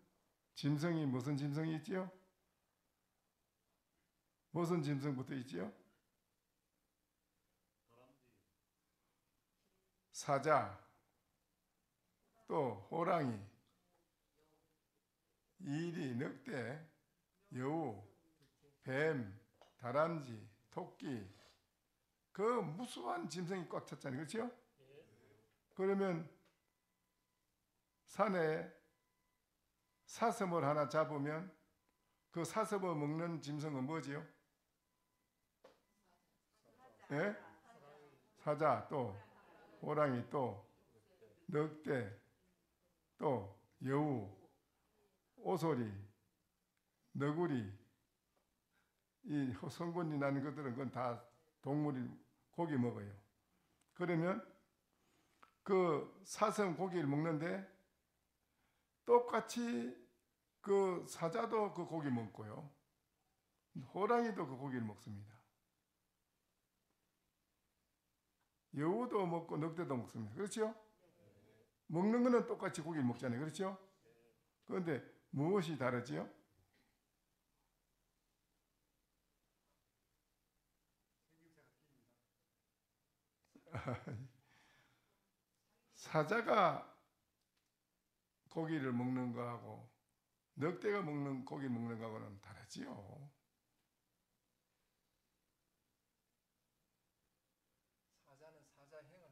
짐승이 무슨 짐승이 있지요? 무슨 짐승부터 있지요? 사자, 또 호랑이, 이리, 늑대, 여우, 뱀, 다람쥐, 토끼, 그 무수한 짐승이 꽉 찼잖아요. 그렇죠? 그러면 산에 사슴을 하나 잡으면 그 사슴을 먹는 짐승은 뭐지요? 예? 사자, 또 호랑이, 또 늑대, 또 여우, 오소리, 너구리, 이 성분이 나는 것들은 그건 다 동물이 고기 먹어요. 그러면 그 사슴 고기를 먹는데 똑같이 그 사자도 그 고기를 먹고요. 호랑이도 그 고기를 먹습니다. 여우도 먹고 늑대도 먹습니다. 그렇죠? 먹는 거는 똑같이 고기를 먹잖아요. 그렇죠? 그런데 무엇이 다르지요? 사자가 고기를 먹는 거하고 늑대가 먹는 고기를 먹는 거하고는 다르지요.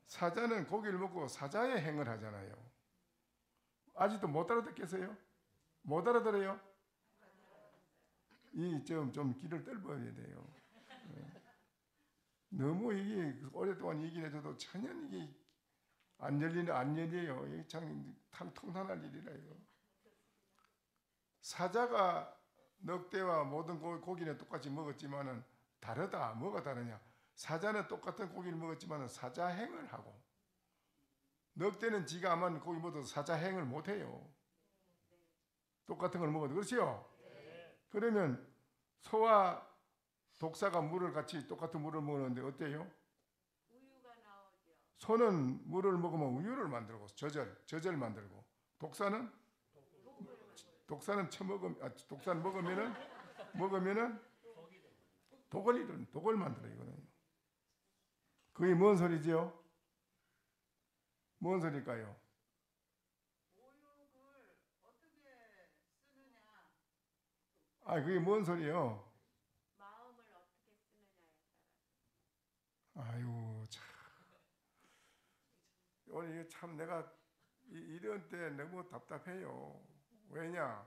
사자는 고기를 먹고 사자의 행을 하잖아요. 아직도 못 알아듣겠어요? 못 알아들어요? 좀 귀를 뚫어야 돼요. 너무 이게 오랫동안 얘기를 해줘도 전혀 이게 안 열려요. 이게 참 통탄할 일이라 이거. 사자가 늑대와 모든 고기는 똑같이 먹었지만은 다르다. 뭐가 다르냐? 사자는 똑같은 고기를 먹었지만은 사자행을 하고 늑대는 지가 아마 고기 먹어도 사자행을 못해요. 똑같은 걸 먹어도. 그렇지요? 그러면 소와 독사가 물을 같이 똑같은 물을 먹는데 어때요?
우유가 나오죠.
소는 물을 먹으면 우유를 만들고 저절 만들고 독사는 독사는 먹으면은 독을 만들어요. 이거는. 그게 뭔 소리지요? 뭔 소리일까요?
오육을 어떻게 쓰느냐.
그게 뭔 소리예요?
마음을 어떻게 쓰느냐에 따라.
아유 참. 오늘 이게 참 내가 이런 때 너무 답답해요. 왜냐?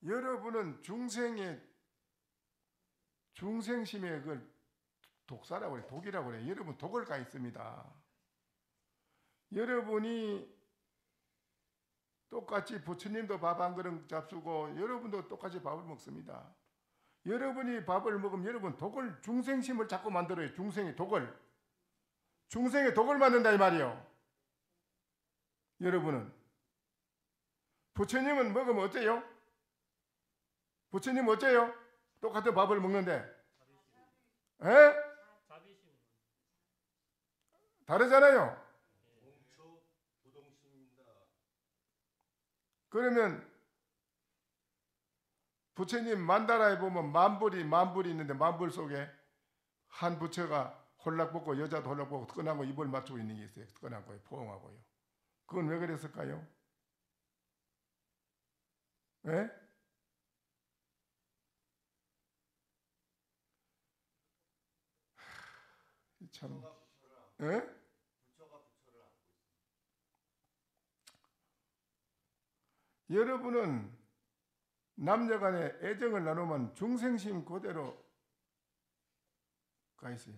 여러분은 중생심의 그 독사라고 그래, 독이라고 그래. 여러분 독을 가 있습니다. 여러분이 똑같이 부처님도 밥 한 그릇 잡수고 여러분도 똑같이 밥을 먹습니다. 여러분이 밥을 먹으면 여러분 중생심을 자꾸 만들어요. 중생의 독을 만든다 이 말이요. 여러분은 부처님은 먹으면 어때요? 부처님 어째요? 똑같은 밥을 먹는데 에? 다르잖아요. 그러면 부처님 만다라에 보면 만불이 있는데 만불 속에 한 부처가 홀락벗고 여자도 홀락벗고 ጥቀ어나고 입을 맞추고 있는 게 있어요. ጥቀ어나고요. 포옹하고요. 그건 왜 그랬을까요? 예? 참. 예? 여러분은 남녀간에 애정을 나누면 중생심 그대로 가 있어요.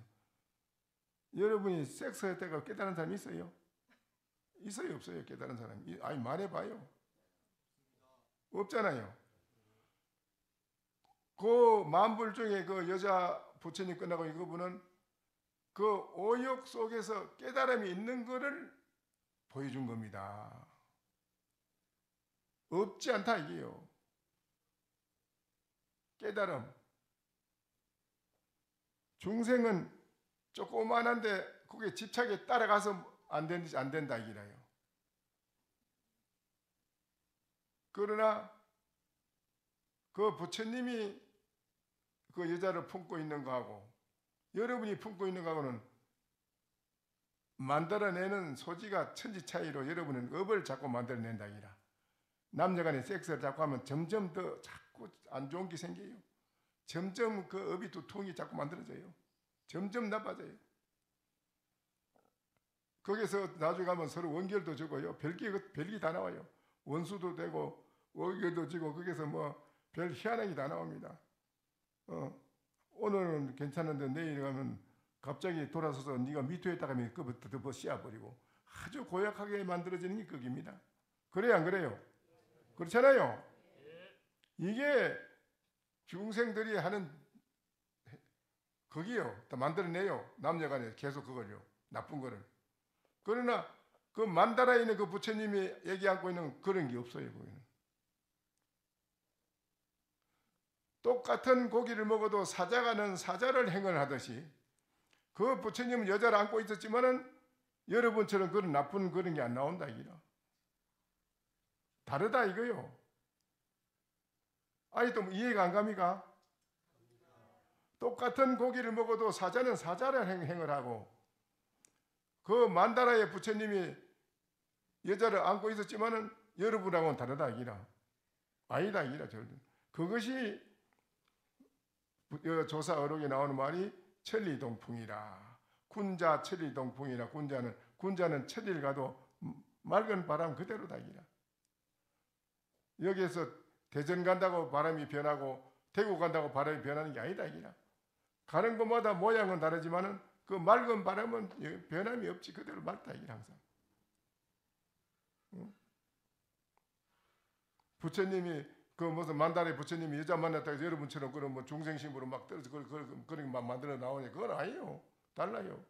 여러분이 섹스할 때가 깨달은 사람이 있어요? 있어요, 없어요? 깨달은 사람이? 말해봐요. 없잖아요. 그 만불 중에 그 여자 부처님 끝나고 이거분은 그 오욕 속에서 깨달음이 있는 것을 보여준 겁니다. 없지 않다 이게요. 깨달음. 중생은 조그만한데 그게 집착에 따라가서 안 된다 이기라요. 그러나 그 부처님이 그 여자를 품고 있는 거하고 여러분이 품고 있는 거하고는 만들어내는 소지가 천지 차이로 여러분은 업을 자꾸 만들어낸다 이라. 남녀간의 섹스를 자꾸 하면 점점 더 자꾸 안 좋은 게 생겨요. 점점 그 업이 두통이 자꾸 만들어져요. 점점 나빠져요. 거기서 나중에 가면 서로 원결도 주고요. 별게 다 나와요. 원수도 되고 원결도 주고 거기서 뭐 별 희한한 게 다 나옵니다. 오늘은 괜찮은데 내일 가면 갑자기 돌아서서 네가 미투했다가 하면 그부터 더 씌워버리고 아주 고약하게 만들어지는 게 거기입니다. 그래요 안 그래요? 그렇잖아요. 이게 중생들이 하는 거기요. 다 만들어내요. 남녀간에 계속 그걸요. 나쁜 거를. 그러나 그 만다라에 있는 그 부처님이 얘기하고 있는 그런 게 없어요. 거기는. 똑같은 고기를 먹어도 사자가는 사자를 행언하듯이 그 부처님은 여자를 안고 있었지만은 여러분처럼 그런 나쁜 그런 게 안 나온다 이기라. 다르다 이거요. 아직도 이해가 안 갑니까? 똑같은 고기를 먹어도 사자는 사자를 행을 하고 그 만다라의 부처님이 여자를 안고 있었지만은 여러분하고는 다르다 이기라. 아니다 이기라. 그것이 조사 어록에 나오는 말이 천리동풍이라. 군자 천리동풍이라. 군자는 천리를 가도 맑은 바람 그대로다 이기라. 여기에서 대전 간다고 바람이 변하고 대구 간다고 바람이 변하는 게 아니다 이기라. 가는 곳마다 모양은 다르지만은 그 맑은 바람은 변함이 없지. 그대로 맑다 이기라 항상. 응? 부처님이 그 무슨 만다라의 부처님이 여자 만났다고 해서 여러분처럼 그런 뭐 중생심으로 막 떨어져 그런 막 만들어 나오냐 그건 아니에요. 달라요.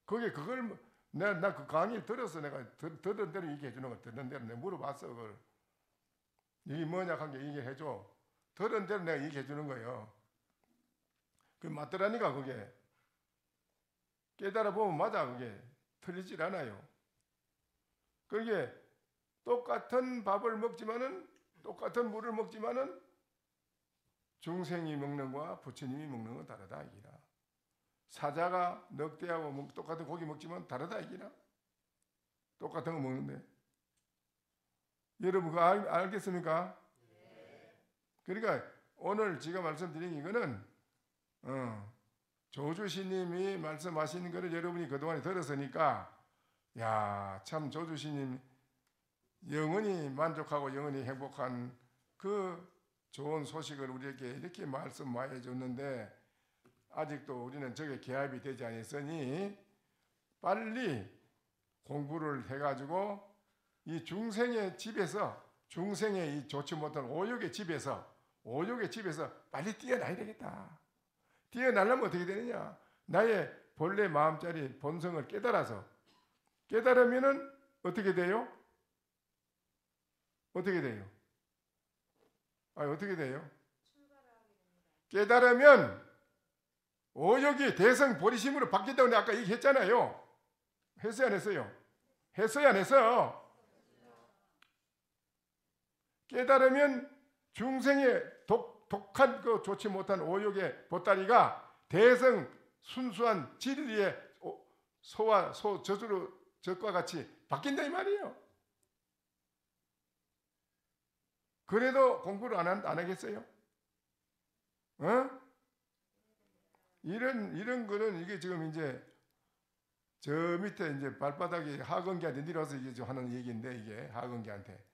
그걸 나 그 강의를 들어서 내가 듣는 대로 얘기해 주는 거 듣는 대로 내가 물어봤어 그걸. 이게 뭐냐 한 게 얘기해 줘. 들은 대로 내가 얘기해 주는 거예요. 그 맞더라니까 그게. 깨달아 보면 맞아 그게. 틀리질 않아요. 그게 똑같은 밥을 먹지만은 똑같은 물을 먹지만은 중생이 먹는 거와 부처님이 먹는 건 다르다 이기라. 사자가 늑대하고 똑같은 고기 먹지만 다르다 이기라. 똑같은 거 먹는데. 여러분 그거 알겠습니까? 그러니까 오늘 제가 말씀드린 이거는 조주시님이 말씀하시는 거를 여러분이 그동안에 들었으니까 야, 참 조주시님 영원히 만족하고 영원히 행복한 그 좋은 소식을 우리에게 이렇게 말씀해 줬는데 아직도 우리는 저게 개합이 되지 않았으니 빨리 공부를 해가지고 이 중생의 집에서 중생의 이 좋지 못한 오욕의 집에서 빨리 뛰어나야 되겠다. 뛰어나려면 어떻게 되느냐? 나의 본래 마음자리 본성을 깨달으면은 어떻게 돼요? 어떻게 돼요? 어떻게 돼요? 깨달으면 오욕이 대성 보리심으로 바뀐다고 내가 아까 얘기했잖아요. 했어요 안 했어요? 했어요 안 했어요? 깨달으면 중생의 독한 그 좋지 못한 오욕의 보따리가 대성 순수한 진리의 소와 젖과 같이 바뀐다 이 말이에요. 그래도 공부를 안 하겠어요? 이런 거는 이게 지금 이제 저 밑에 이제 발바닥에 하건기한테 내려와서 이게 하는 얘기인데 이게 하건기한테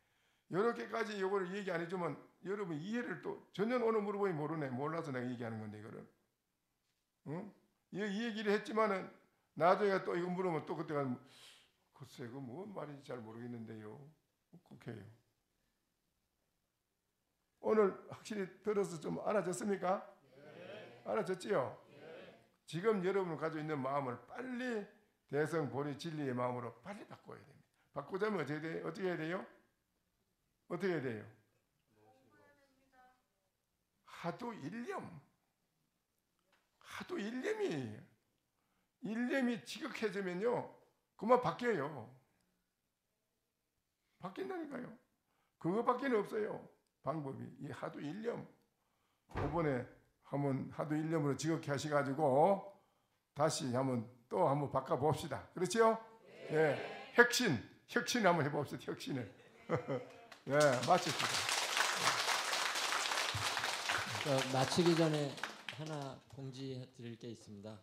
이렇게까지 이거를 얘기 안 해주면 여러분 이해를 또 전혀 오늘 물어보니 모르네. 몰라서 내가 얘기하는 건데 이거를. 이 얘기를 했지만은 나중에 또 이거 물으면 또 그때가 글쎄 그 뭔 말인지 잘 모르겠는데요. 그렇게 해요. 오늘 확실히 들어서 좀 알아졌습니까? 네. 알아졌지요? 네. 지금 여러분 가지고 있는 마음을 빨리 대성 본의 진리의 마음으로 빨리 바꿔야 됩니다. 바꾸자면 어떻게 해야 돼요? 어떻게 해야 돼요? 하도 일념이 지극해지면요 그만 바뀌어요. 바뀐다니까요. 그거밖에 없어요. 방법이 이 하도 일념. 이번에 한번 하도 일념으로 지극히 하셔가지고 다시 또 한번 바꿔 봅시다. 그렇죠? 네. 예, 혁신 한번 해봅시다. 혁신을. 예, 마칩시다.
마치기 전에 하나 공지해 드릴 게 있습니다.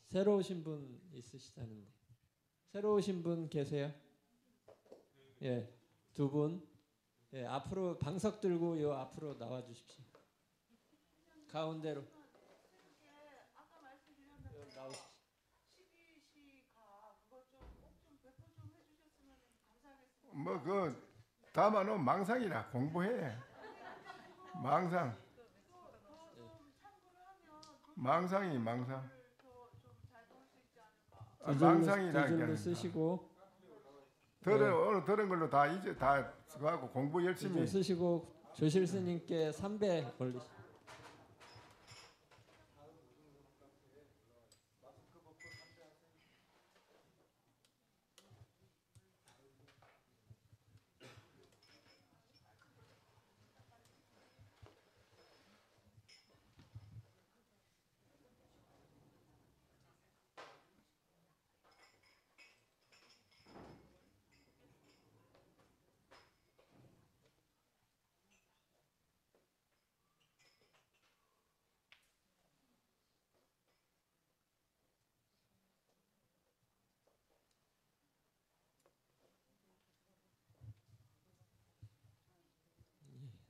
새로 오신 분 있으시다는데 새로 오신 분 계세요? 예, 2분. 예, 앞으로 방석 들고 요 앞으로 나와 주십시오. 가운데로.
아까 말씀드렸는데 12시가 그거 좀 배포 좀 해주셨으면 감사하겠습니다.
뭐 그 다만 망상이라 공부해. 망상. 망상이 망상. 망상이라는 게
줄로
아니라.
쓰시고
오늘 들은 걸로 다 이제 다 하고 공부 열심히.
줄 쓰시고 조실 스님께 3배 올리시.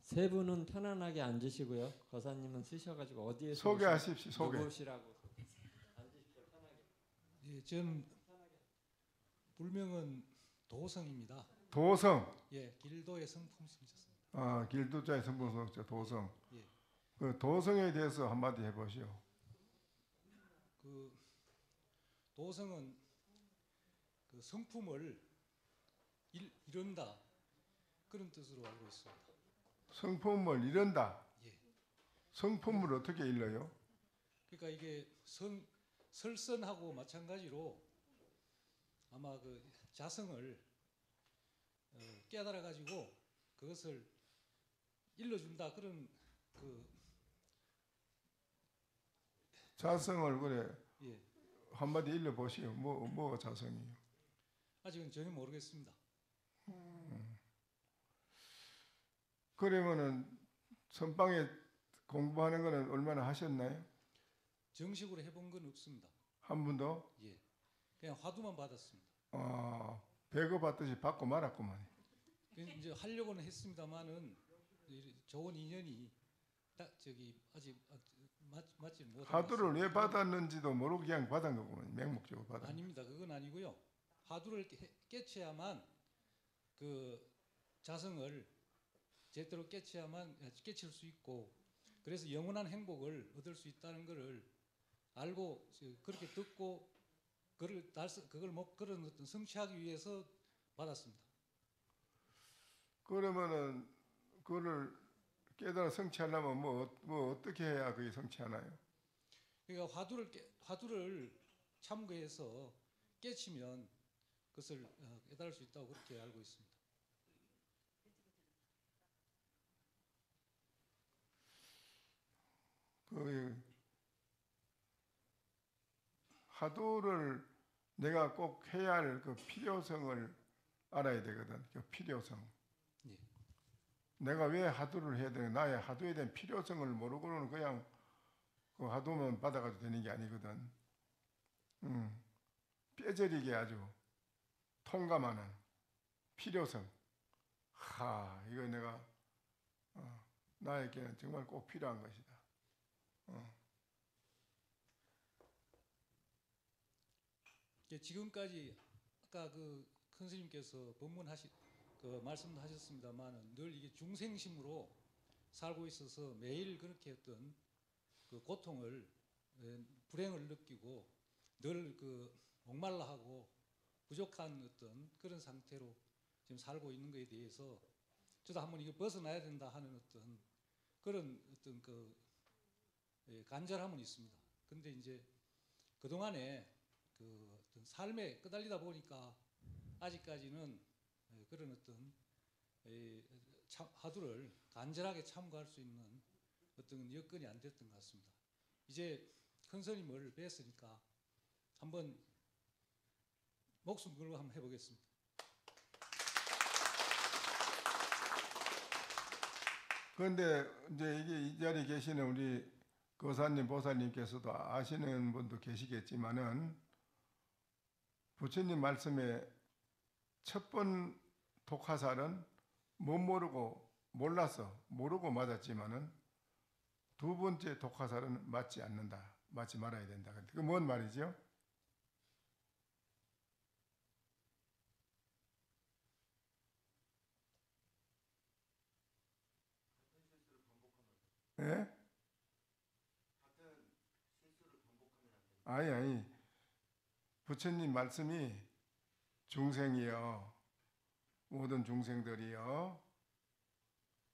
세 분은 편안하게 앉으시고요. 거사님은 쓰셔가지고 어디에
소개하십시오. 소개.
누구시라고 앉으십시오. 편하게.
예, 전 불명은 도성입니다.
도성.
예, 길도의 성품 쓰셨습니다.
아, 길도자의 성품 쓰셨죠. 도성.
예.
그 도성에 대해서 한마디 해보시오.
그 도성은 그 성품을 이룬다 그런 뜻으로 알고 있습니다.
성품을 잃은다.
예.
성품을 어떻게 잃어요?
그러니까 이게 설선하고 마찬가지로 아마 그 자성을 깨달아 가지고 그것을 일러준다 그런 그
자성을 그래
예.
한마디 일러 보시오. 뭐가 자성이요?
아직은 전혀 모르겠습니다.
그러면은 선방에 공부하는 거는 얼마나 하셨나요?
정식으로 해본 건 없습니다.
한 번도?
예, 그냥 화두만 받았습니다.
아, 배거 받듯이 받고 말았구만.
이제 하려고는 했습니다만은 좋은 인연이 아직 맞지 못하고
화두를 왜 받았는지도 모르고 그냥 받은 거구만. 맹목적으로 받은.
아닙니다. 그건 아니고요. 화두를 깨쳐야만 그 자성을 제대로 깨칠 수 있고 그래서 영원한 행복을 얻을 수 있다는 것을 알고 그렇게 듣고 그걸 그런 어떤 성취하기 위해서 받았습니다.
그러면은 그거를 깨달아 성취하려면 뭐 어떻게 해야 그게 성취하나요?
그러니까 화두를 참고해서 깨치면 그것을 깨달을 수 있다고 그렇게 알고 있습니다.
그 화두를 내가 꼭 해야 할 그 필요성을 알아야 되거든. 그 필요성.
예.
내가 왜 화두를 해야 되는 나의 화두에 대한 필요성을 모르고는 그냥 그 화두만 받아가지고 되는 게 아니거든. 뼈저리게 아주 통감하는 필요성. 이거 내가 나에게는 정말 꼭 필요한 것이다.
지금까지 아까 그 큰 스님께서 말씀도 하셨습니다만 늘 이게 중생심으로 살고 있어서 매일 그렇게 어떤 그 고통을 불행을 느끼고 늘 그 목말라하고 부족한 어떤 그런 상태로 지금 살고 있는 것에 대해서 저도 한번 이거 벗어나야 된다 하는 어떤 그런 어떤 그 간절함은 있습니다. 근데 이제 그동안에 그 어떤 삶에 끄달리다 보니까 아직까지는 그런 어떤 화두를 간절하게 참고할 수 있는 어떤 여건이 안 됐던 것 같습니다. 이제 큰 스님을 뵀으니까 한번 목숨 걸고 한번 해보겠습니다.
그런데 이제 이 자리에 계시는 우리 거사님, 보살님께서도 아시는 분도 계시겠지만은 부처님 말씀에 첫 번 독화살은 모르고 맞았지만은 두 번째 독화살은 맞지 않는다, 맞지 말아야 된다. 그 뭔 말이죠? 예? 아니 부처님 말씀이 중생이여, 모든 중생들이여,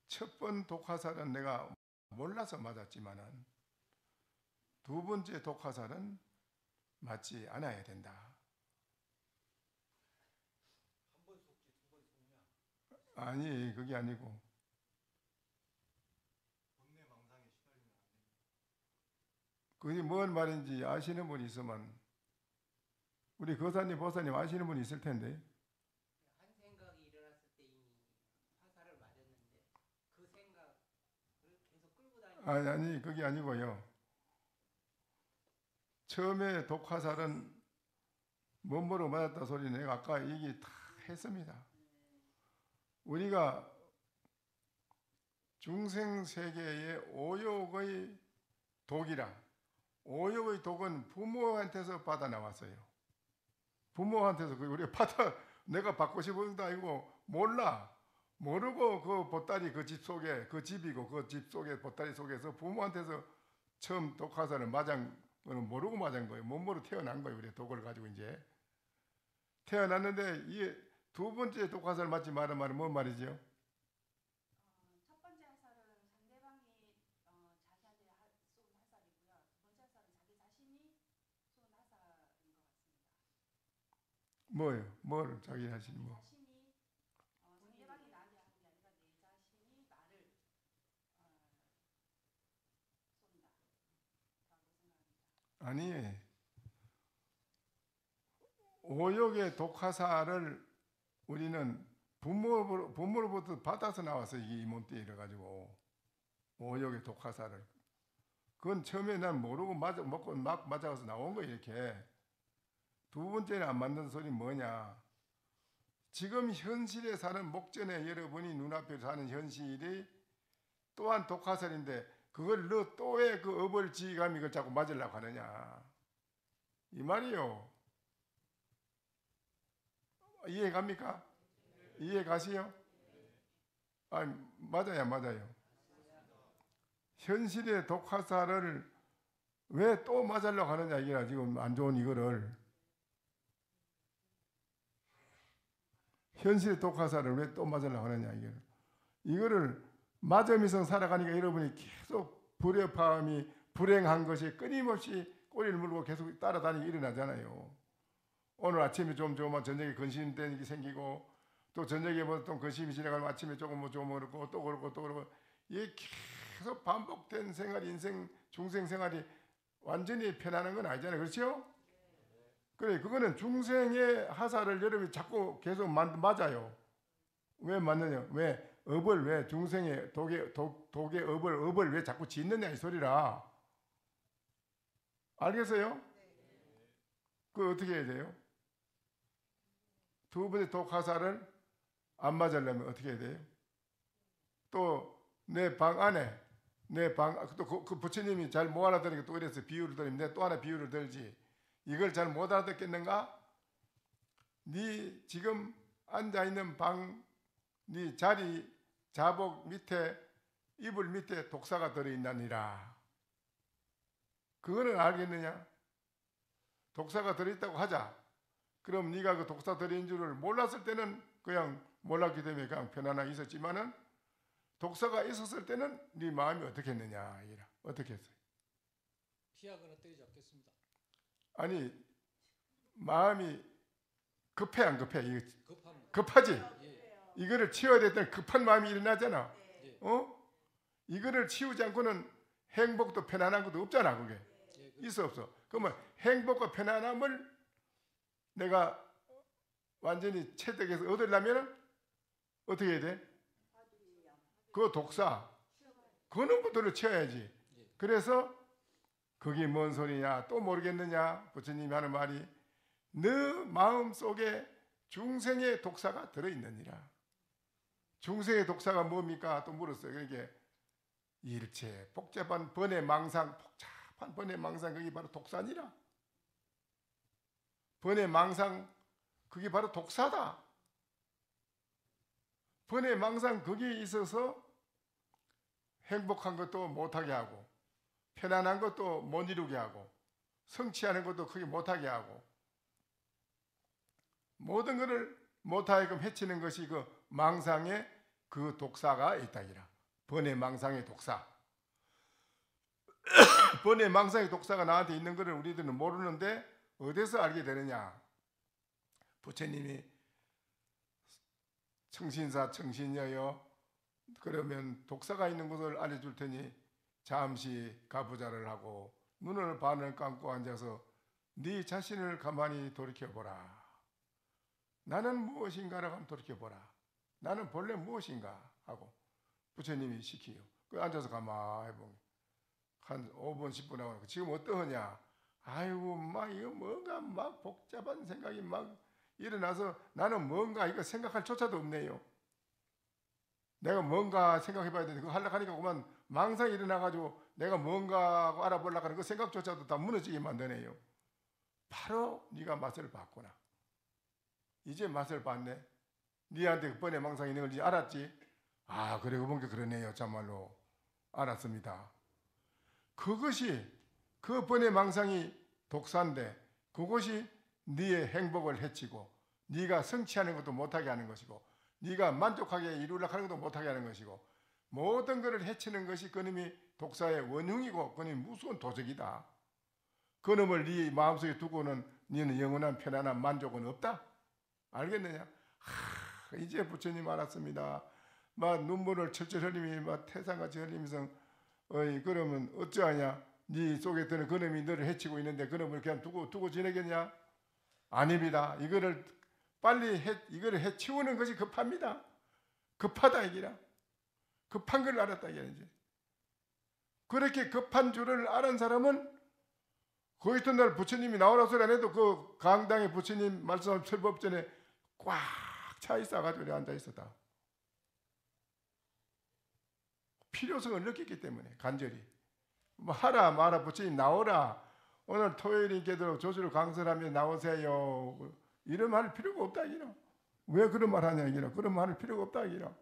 첫 번 독화살은 내가 몰라서 맞았지만은 두 번째 독화살은 맞지 않아야 된다. 아니, 그게 아니고 그게 뭔 말인지 아시는 분이 있으면, 우리 거사님, 보사님 아시는 분이 있을 텐데.
한 생각이 일어났을 때 이미 화살을 맞았는데 그 생각을 계속 끌고 다니는.
아니, 그게 아니고요. 처음에 독화살은 뭐뭐로 맞았다 소리는 내가 아까 얘기 다 했습니다. 우리가 중생 세계의 오욕의 독이라, 오욕의 독은 부모한테서 받아 나왔어요. 부모한테서 우리가 내가 받고 싶은 것도 아니고 몰라. 모르고 그 보따리 그 집 속에, 그 집이고 그 집 속에 보따리 속에서 부모한테서 처음 독화살을 맞은 거는 모르고 맞은 거예요. 몸으로 태어난 거예요. 우리 독을 가지고 이제 태어났는데 이 두 번째 독화살 맞지 말은 말은 뭔 말이죠?
첫 번째 화살은 상대방이 자기한테 쏜 화살이고요. 두 번째 화살은 자기 자신이 쏜 화살인 것 같습니다.
뭐예요? 뭘 자기 자신이 뭐?
자신이 상대방이 나한테 하는 게 아니라 내 자신이 나를 쏜다라고 생각합니다.
아니, 오욕의 독화살을 우리는 부모로부터 받아서 나와서 이게 몸띠에 이래가지고 오욕의 독화살을, 그건 처음에 난 모르고 먹고 막 맞아서 나온 거 이렇게. 두 번째는 안 맞는 소리 뭐냐? 지금 현실에 사는 목전에 여러분이 눈앞에 사는 현실이 또한 독화살인데 그걸 너 또 왜 그 어벌지감 이걸 자꾸 맞으려고 하느냐 이 말이요. 이해 갑니까? 이해 가시요? 아니, 맞아요. 현실의 독화살을 왜 또 맞으려고 하느냐 이게 지금 안 좋은 이거를. 현실의 독화살을 왜 또 맞으려고 하느냐 이거를 맞으면서 살아가니까 여러분이 계속 불협화음이 불행한 것이 끊임없이 꼬리를 물고 계속 따라다니게 일어나잖아요. 오늘 아침에 좀 저녁에 근심되는 게 생기고, 또 저녁에 뭐 또 근심이 지나가면 아침에 조금 그렇고 또 그렇고 이게 계속 반복된 생활, 인생 중생 생활이 완전히 편안한 건 아니잖아요. 그렇죠? 그래, 그거는 중생의 화살을 여러분이 자꾸 계속 맞아요. 왜 맞느냐? 왜 업을 왜 중생의 독의 업을 왜 자꾸 짓느냐 이 소리라. 알겠어요? 그 어떻게 해야 돼요? 두 번째 독 화살을 안 맞으려면 어떻게 해야 돼요? 또 내 방 안에 또 그 부처님이 잘 못 알아듣으니까 또 이래서 비유를 들으면 내가 또 하나 비유를 들지. 이걸 잘 못 알아듣겠는가? 네 지금 앉아 있는 방, 네 자리 자복 밑에 이불 밑에 독사가 들어있나니라. 그거는 알겠느냐? 독사가 들어있다고 하자. 그럼 네가 그 독사 들어있는 줄을 몰랐을 때는 그냥 몰랐기 때문에 그냥 편안하게 있었지만은 독사가 있었을 때는 네 마음이 어떻게 했느냐 이라. 어떻게 했어요?
피하거나 때리잡겠습니다.
아니 마음이 급해 안 급해? 이거
급합니다.
급하지?
예.
이거를 치워야 될 때는 급한 마음이 일어나잖아. 이거를 치우지 않고는 행복도 편안한 것도 없잖아. 그게 있어 없어? 그러면 행복과 편안함을 내가 완전히 체득해서 얻으려면 어떻게 해야 돼? 그 독사 그놈 것들을 치워야지. 그래서 그게 뭔 소리냐 또 모르겠느냐. 부처님이 하는 말이 너 마음속에 중생의 독사가 들어있느니라. 중생의 독사가 뭡니까? 또 물었어요. 그러니까 일체 복잡한 번뇌 망상, 복잡한 번뇌 망상 그게 바로 독사니라. 번뇌 망상 그게 바로 독사다. 번뇌 망상 거기에 있어서 행복한 것도 못하게 하고 편안한 것도 못 이루게 하고 성취하는 것도 크게 못하게 하고 모든 것을 못하게끔 해치는 것이 그 망상의 그 독사가 있다기라. 번뇌 망상의 독사. 번뇌 망상의 독사가 나한테 있는 것을 우리들은 모르는데 어디서 알게 되느냐. 부처님이 청신사 청신여여 그러면 독사가 있는 곳을 알려줄 테니 잠시 가부좌를 하고 눈을 반을 감고 앉아서 네 자신을 가만히 돌이켜보라. 나는 무엇인가라고 한번 돌이켜보라. 나는 본래 무엇인가 하고 부처님이 시키요. 그 앉아서 가만히 보면 한 5분 10분 하고 지금 어떠하냐. 아이고 막 이거 뭔가 막 복잡한 생각이 막 일어나서 나는 뭔가 이거 생각할 조차도 없네요. 내가 뭔가 생각해봐야 되는데 그거 하려고 하니까 그만 망상이 일어나가지고 내가 뭔가 하고 알아보려고 하는 그 생각조차도 다 무너지게 만드네요. 바로 네가 맛을 봤구나. 이제 맛을 봤네. 네한테 번뇌 망상이 있는 걸 이제 알았지. 아 그래 보니까 그러네요. 참말로 알았습니다. 그것이 그 번뇌 망상이 독사인데 그것이 네의 행복을 해치고 네가 성취하는 것도 못하게 하는 것이고 네가 만족하게 이루려고 하는 것도 못하게 하는 것이고 모든 것을 해치는 것이 그놈이 독사의 원흉이고 그놈이 무서운 도적이다. 그놈을 네 마음속에 두고는 너는 영원한 편안한 만족은 없다. 알겠느냐? 이제 부처님 알았습니다. 막 눈물을 철철 흘리며 막 태산같이 흘리면서 그러면 어쩌하냐? 네 속에 드는 그놈이 너를 해치고 있는데 그놈을 그냥 두고 지내겠냐? 아닙니다. 이거를 빨리 이거를 해치우는 것이 급합니다. 급하다 이기라. 급한 걸 알았다 이게. 그렇게 급한 줄을 알은 사람은 그 이튿날 부처님이 나오라 소리 안 해도 그 강당에 부처님 말씀한 설법전에 꽉 차 있어가지고 앉아 있었다. 필요성을 느꼈기 때문에 간절히 뭐 하라 마라 부처님 나오라 오늘 토요일이니까 조수를 강설하며 나오세요. 이런 말 할 필요가 없다 이기라. 왜 그런 말 하냐 이기라. 그런 말 할 필요가 없다 이기라.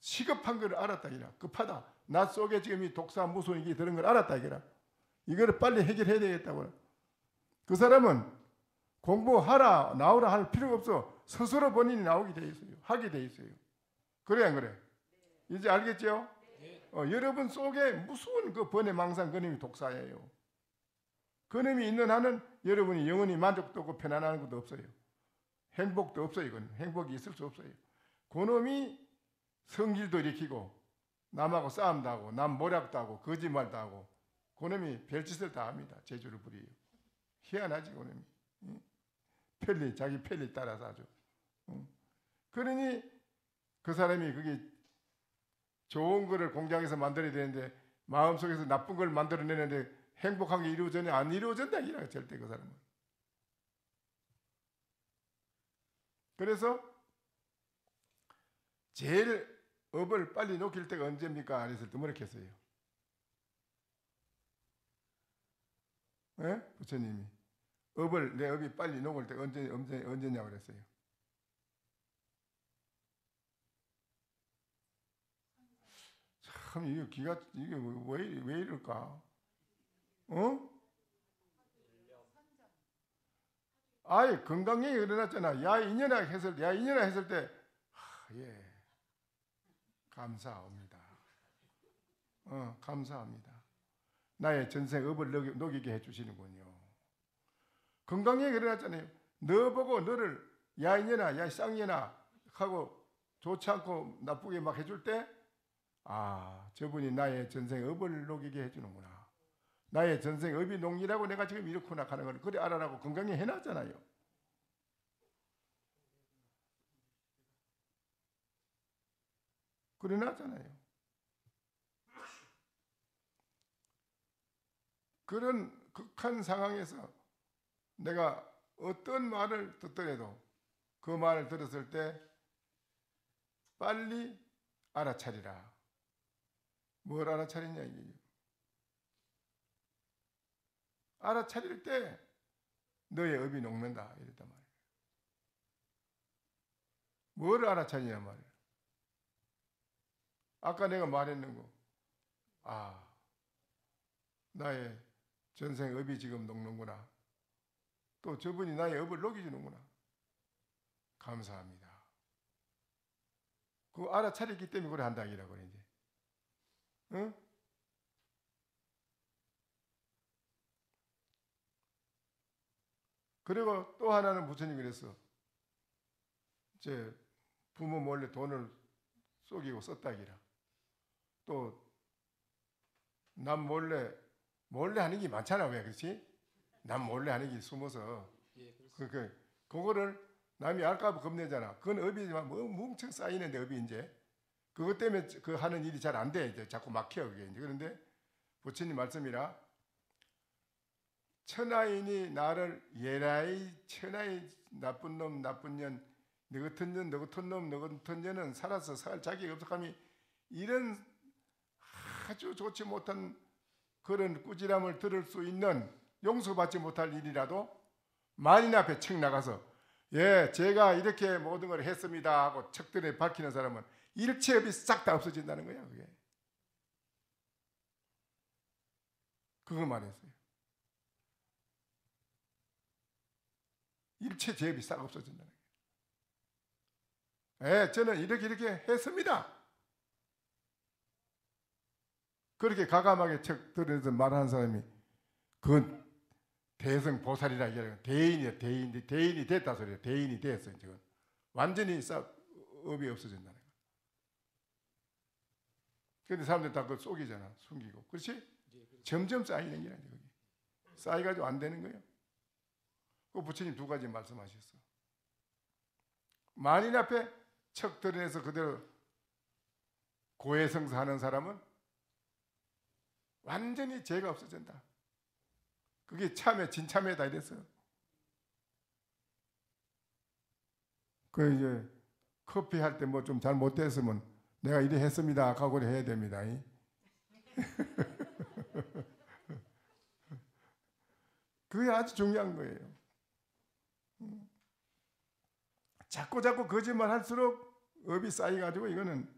시급한 걸 알았다 이기라. 급하다. 나 속에 지금 이 독사 무서운 게 들은 걸 알았다 이기라. 이거를 빨리 해결해야 되겠다고. 그 사람은 공부하라 나오라 할 필요가 없어. 스스로 본인이 나오게 돼 있어요. 하게 돼 있어요. 그래 안 그래? 이제 알겠죠? 여러분 속에 무서운 그 번뇌 망상 그놈이 독사예요. 그놈이 있는 한은 여러분이 영원히 만족도 없고 편안한 것도 없어요. 행복도 없어요. 이건 행복이 있을 수 없어요. 그놈이 성질도 일으키고 남하고 싸움도 하고 남 모략도 하고 거짓말도 하고 그놈이 별짓을 다 합니다. 재주를 부려요. 희한하지 그놈이. 자기 편리 따라서 아주. 그러니 그 사람이 그게 좋은 거를 공장에서 만들어야 되는데 마음속에서 나쁜 걸 만들어내는데 행복한 게 이루어졌냐? 안 이루어진다 이라 절대 그 사람은. 그래서 제일 업을 빨리 놓길 때가 언제입니까? 그랬을 때 뭐라고 했어요? 예? 부처님이 업을 내 업이 빨리 녹을 때 언제냐고 그랬어요. 참 이게 왜 이럴까? 아예 건강에 일어났잖아. 야 이년아 했을 때 예 감사합니다. 감사합니다. 나의 전생 업을 녹이게 해주시는군요. 건강에 일어났잖아요. 너 보고 너를 야 이년아 야 쌍년아 하고 좋지 않고 나쁘게 막 해줄 때 저분이 나의 전생 업을 녹이게 해주는구나. 나의 전생 업이 녹이라고 내가 지금 이렇구나 하는 걸 그래 알아라고 건강에 해놨잖아요. 그래 놨잖아요. 그런 극한 상황에서 내가 어떤 말을 듣더라도 그 말을 들었을 때 빨리 알아차리라. 뭘 알아차리냐 이게. 알아차릴 때 너의 업이 녹는다 이랬단 말이에요. 뭘 알아차리냐 말이에요. 아까 내가 말했는 거 나의 전생 업이 지금 녹는구나. 또 저분이 나의 업을 녹여주는구나. 감사합니다. 그거 알아차렸기 때문에 그래 한다 이라고 그래 이제. 응? 그리고 또 하나는 부처님이 그랬어. 이제 부모 몰래 돈을 속이고 썼다기라. 또 남 몰래 하는 게 많잖아. 왜 그렇지? 남 몰래 하는 게 숨어서. 그거를 남이 알까봐 겁내잖아. 그건 업이지만 뭐 뭉청 쌓이는데 업이 이제 그것 때문에 그 하는 일이 잘 안 돼. 이제 자꾸 막혀 그게 이제. 그런데 부처님 말씀이라 천하인이 나를 예라이 천하의 나쁜 놈 나쁜 년 너 같은 년 너 같은 놈 너 같은 년은 살아서 살 자격이 없어감이 이런 아주 좋지 못한 그런 꾸지람을 들을 수 있는 용서받지 못할 일이라도 만인 앞에 척 나가서 예 제가 이렇게 모든 걸 했습니다 하고 척들에 밝히는 사람은 일체업이 싹 다 없어진다는 거야. 그게 그거 말했어요. 일체 죄업이 싹 없어진다는 거예요. 예, 저는 이렇게 했습니다. 그렇게 가감하게 척 들어서 말하는 사람이 그건 대성 보살이라 이게 대인이 됐다 소리예요. 대인이 됐어요. 지금 완전히 싹 업이 없어진다는 거예요. 그런데 사람들 다 그걸 속이잖아. 숨기고. 그렇지? 점점 쌓이는 게 아니에요. 쌓여가지고 안 되는 거예요. 그 부처님 두 가지 말씀하셨어. 만인 앞에 척 드러내서 그대로 고해성사하는 사람은 완전히 죄가 없어진다. 그게 참회, 진참회다 이랬어요. 그 이제 커피 할 때 뭐 좀 잘 못됐으면 내가 이래 했습니다. 각오를 해야 됩니다. 그게 아주 중요한 거예요. 자꾸 거짓말 할수록 업이 쌓여가지고 이거는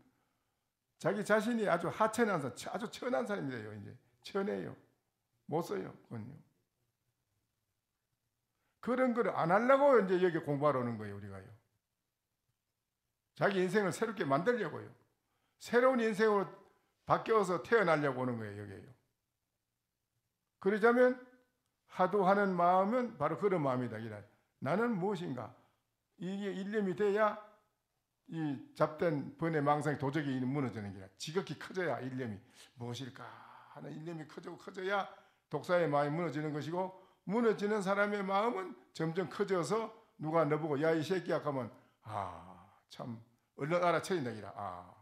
자기 자신이 아주 하천한 사람, 아주 천한 사람이 돼요. 이제 천해요. 못 써요. 그건요. 그런 걸 안 하려고 이제 여기 공부하러 오는 거예요. 우리가요. 자기 인생을 새롭게 만들려고요. 새로운 인생으로 바뀌어서 태어나려고 오는 거예요. 여기에요. 그러자면 하도 하는 마음은 바로 그런 마음이다. 나는 무엇인가? 이게 일념이 돼야 이 잡된 번뇌 망상이 도적이 무너지는 게 지극히 커져야 일념이 무엇일까 하는 일념이 커져야 독사의 마음이 무너지는 것이고 무너지는 사람의 마음은 점점 커져서 누가 너보고 야 이 새끼야 하면 참 얼른 알아채린다 기라.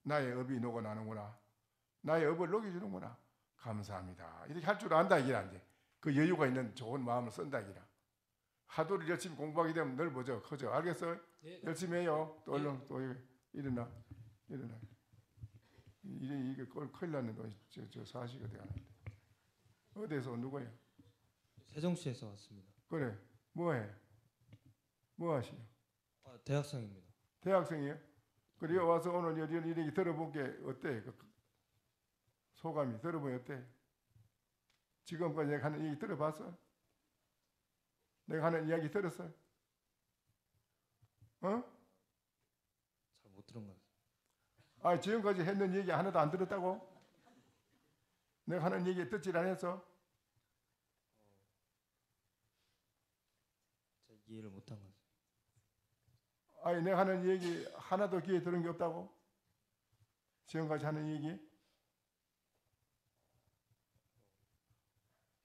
나의 업이 녹아나는구나. 나의 업을 녹여주는구나. 감사합니다. 이렇게 할 줄 안다 이기라. 이제 그 여유가 있는 좋은 마음을 쓴다 이기라. 하도를 열심히 공부하게 되면 넓어져 커져. 알겠어? 예. 열심히 해요. 또 얼른 또 일어나. 이게 큰일 났네. 저 사시가 돼가는데. 어디서 누구예요?
세종시에서 왔습니다.
그래. 뭐해? 뭐 하시요?
대학생입니다.
대학생이에요? 그래 와서 오늘 이렇게 들어본 게 어때? 소감이 들어보니 어때? 지금까지 내가 하는 얘기 들어봤어? 내가 하는 이야기 들었어? 어?
잘 못 들은 것 같아요.
지금까지 했는 얘기 하나도 안 들었다고? 내가 하는 얘기 듣질 않았어?
제가 이해를 못한 것 같아요.
내가 하는 얘기 하나도 귀에 들은 게 없다고? 지금까지 하는 얘기?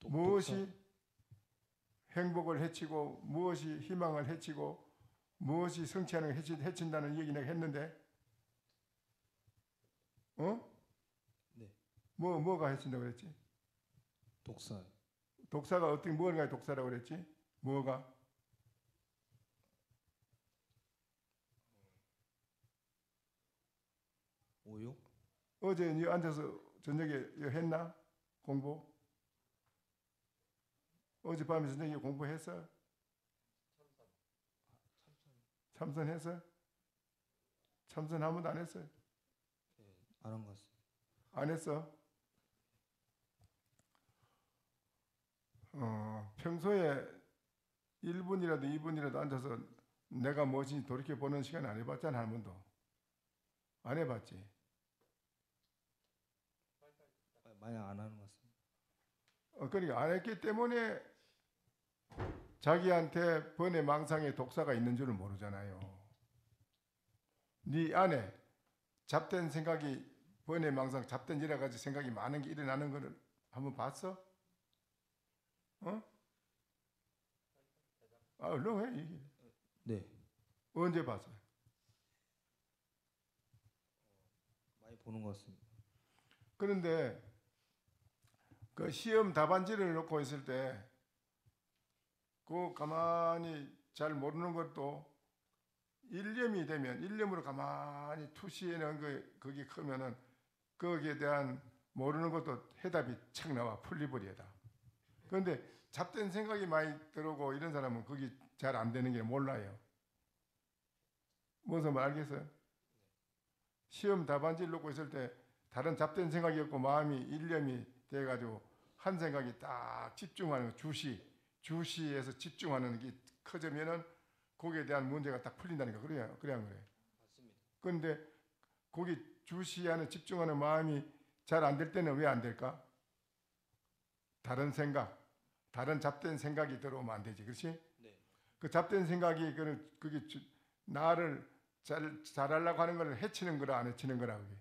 무엇이 행복을 해치고 무엇이 희망을 해치고 무엇이 성취하는 걸 해친다는 얘기 내가 했는데
네.
뭐가 해친다고 그랬지?
독사.
독사가 어떻게 무언가의 독사라고 그랬지? 뭐가?
오욕?
어제 앉아서 저녁에 했나? 공부? 어젯밤에 저녁에 공부했어? 참선했어? 참선 한 번도 안 했어요?
네, 안 한 것 같습니다.
안 했어? 평소에 1분이라도 2분이라도 앉아서 내가 무엇인지 돌이켜 보는 시간 안 해봤잖아. 한 번도 안 해봤지.
많이 안 하는 것 같습니다.
그러니까 안 했기 때문에 자기한테 번뇌 망상의 독사가 있는 줄을 모르잖아요. 네 안에 잡된 생각이 번뇌 망상, 잡된 여러 가지 생각이 많은 게 일어나는 거를 한번 봤어? 어? 아, 얼른 해. 이게.
네.
언제 봤어요?
많이 보는 것 같습니다.
그런데 그 시험 답안지를 놓고 있을 때 그 가만히 잘 모르는 것도 일념이 되면 일념으로 가만히 투시해놓은 그게 크면은 거기에 대한 모르는 것도 해답이 착 나와 풀리버리다. 그런데 잡된 생각이 많이 들어오고 이런 사람은 그게 잘 안 되는 게 몰라요. 무슨 말 알겠어요? 시험 답안지를 놓고 있을 때 다른 잡된 생각이 없고 마음이 일념이 돼가지고 한 생각이 딱 집중하는 거, 주시에서 집중하는 게 커지면은 거기에 대한 문제가 딱 풀린다니까. 그래 안 그래?
맞습니다.
그런데 거기 주시하는 집중하는 마음이 잘 안 될 때는 왜 안 될까? 다른 생각, 다른 잡된 생각이 들어오면 안 되지, 그렇지?
네.
그 잡된 생각이 그게 나를 잘하려고 하는 걸 해치는 거라 안 해치는 거라 그게.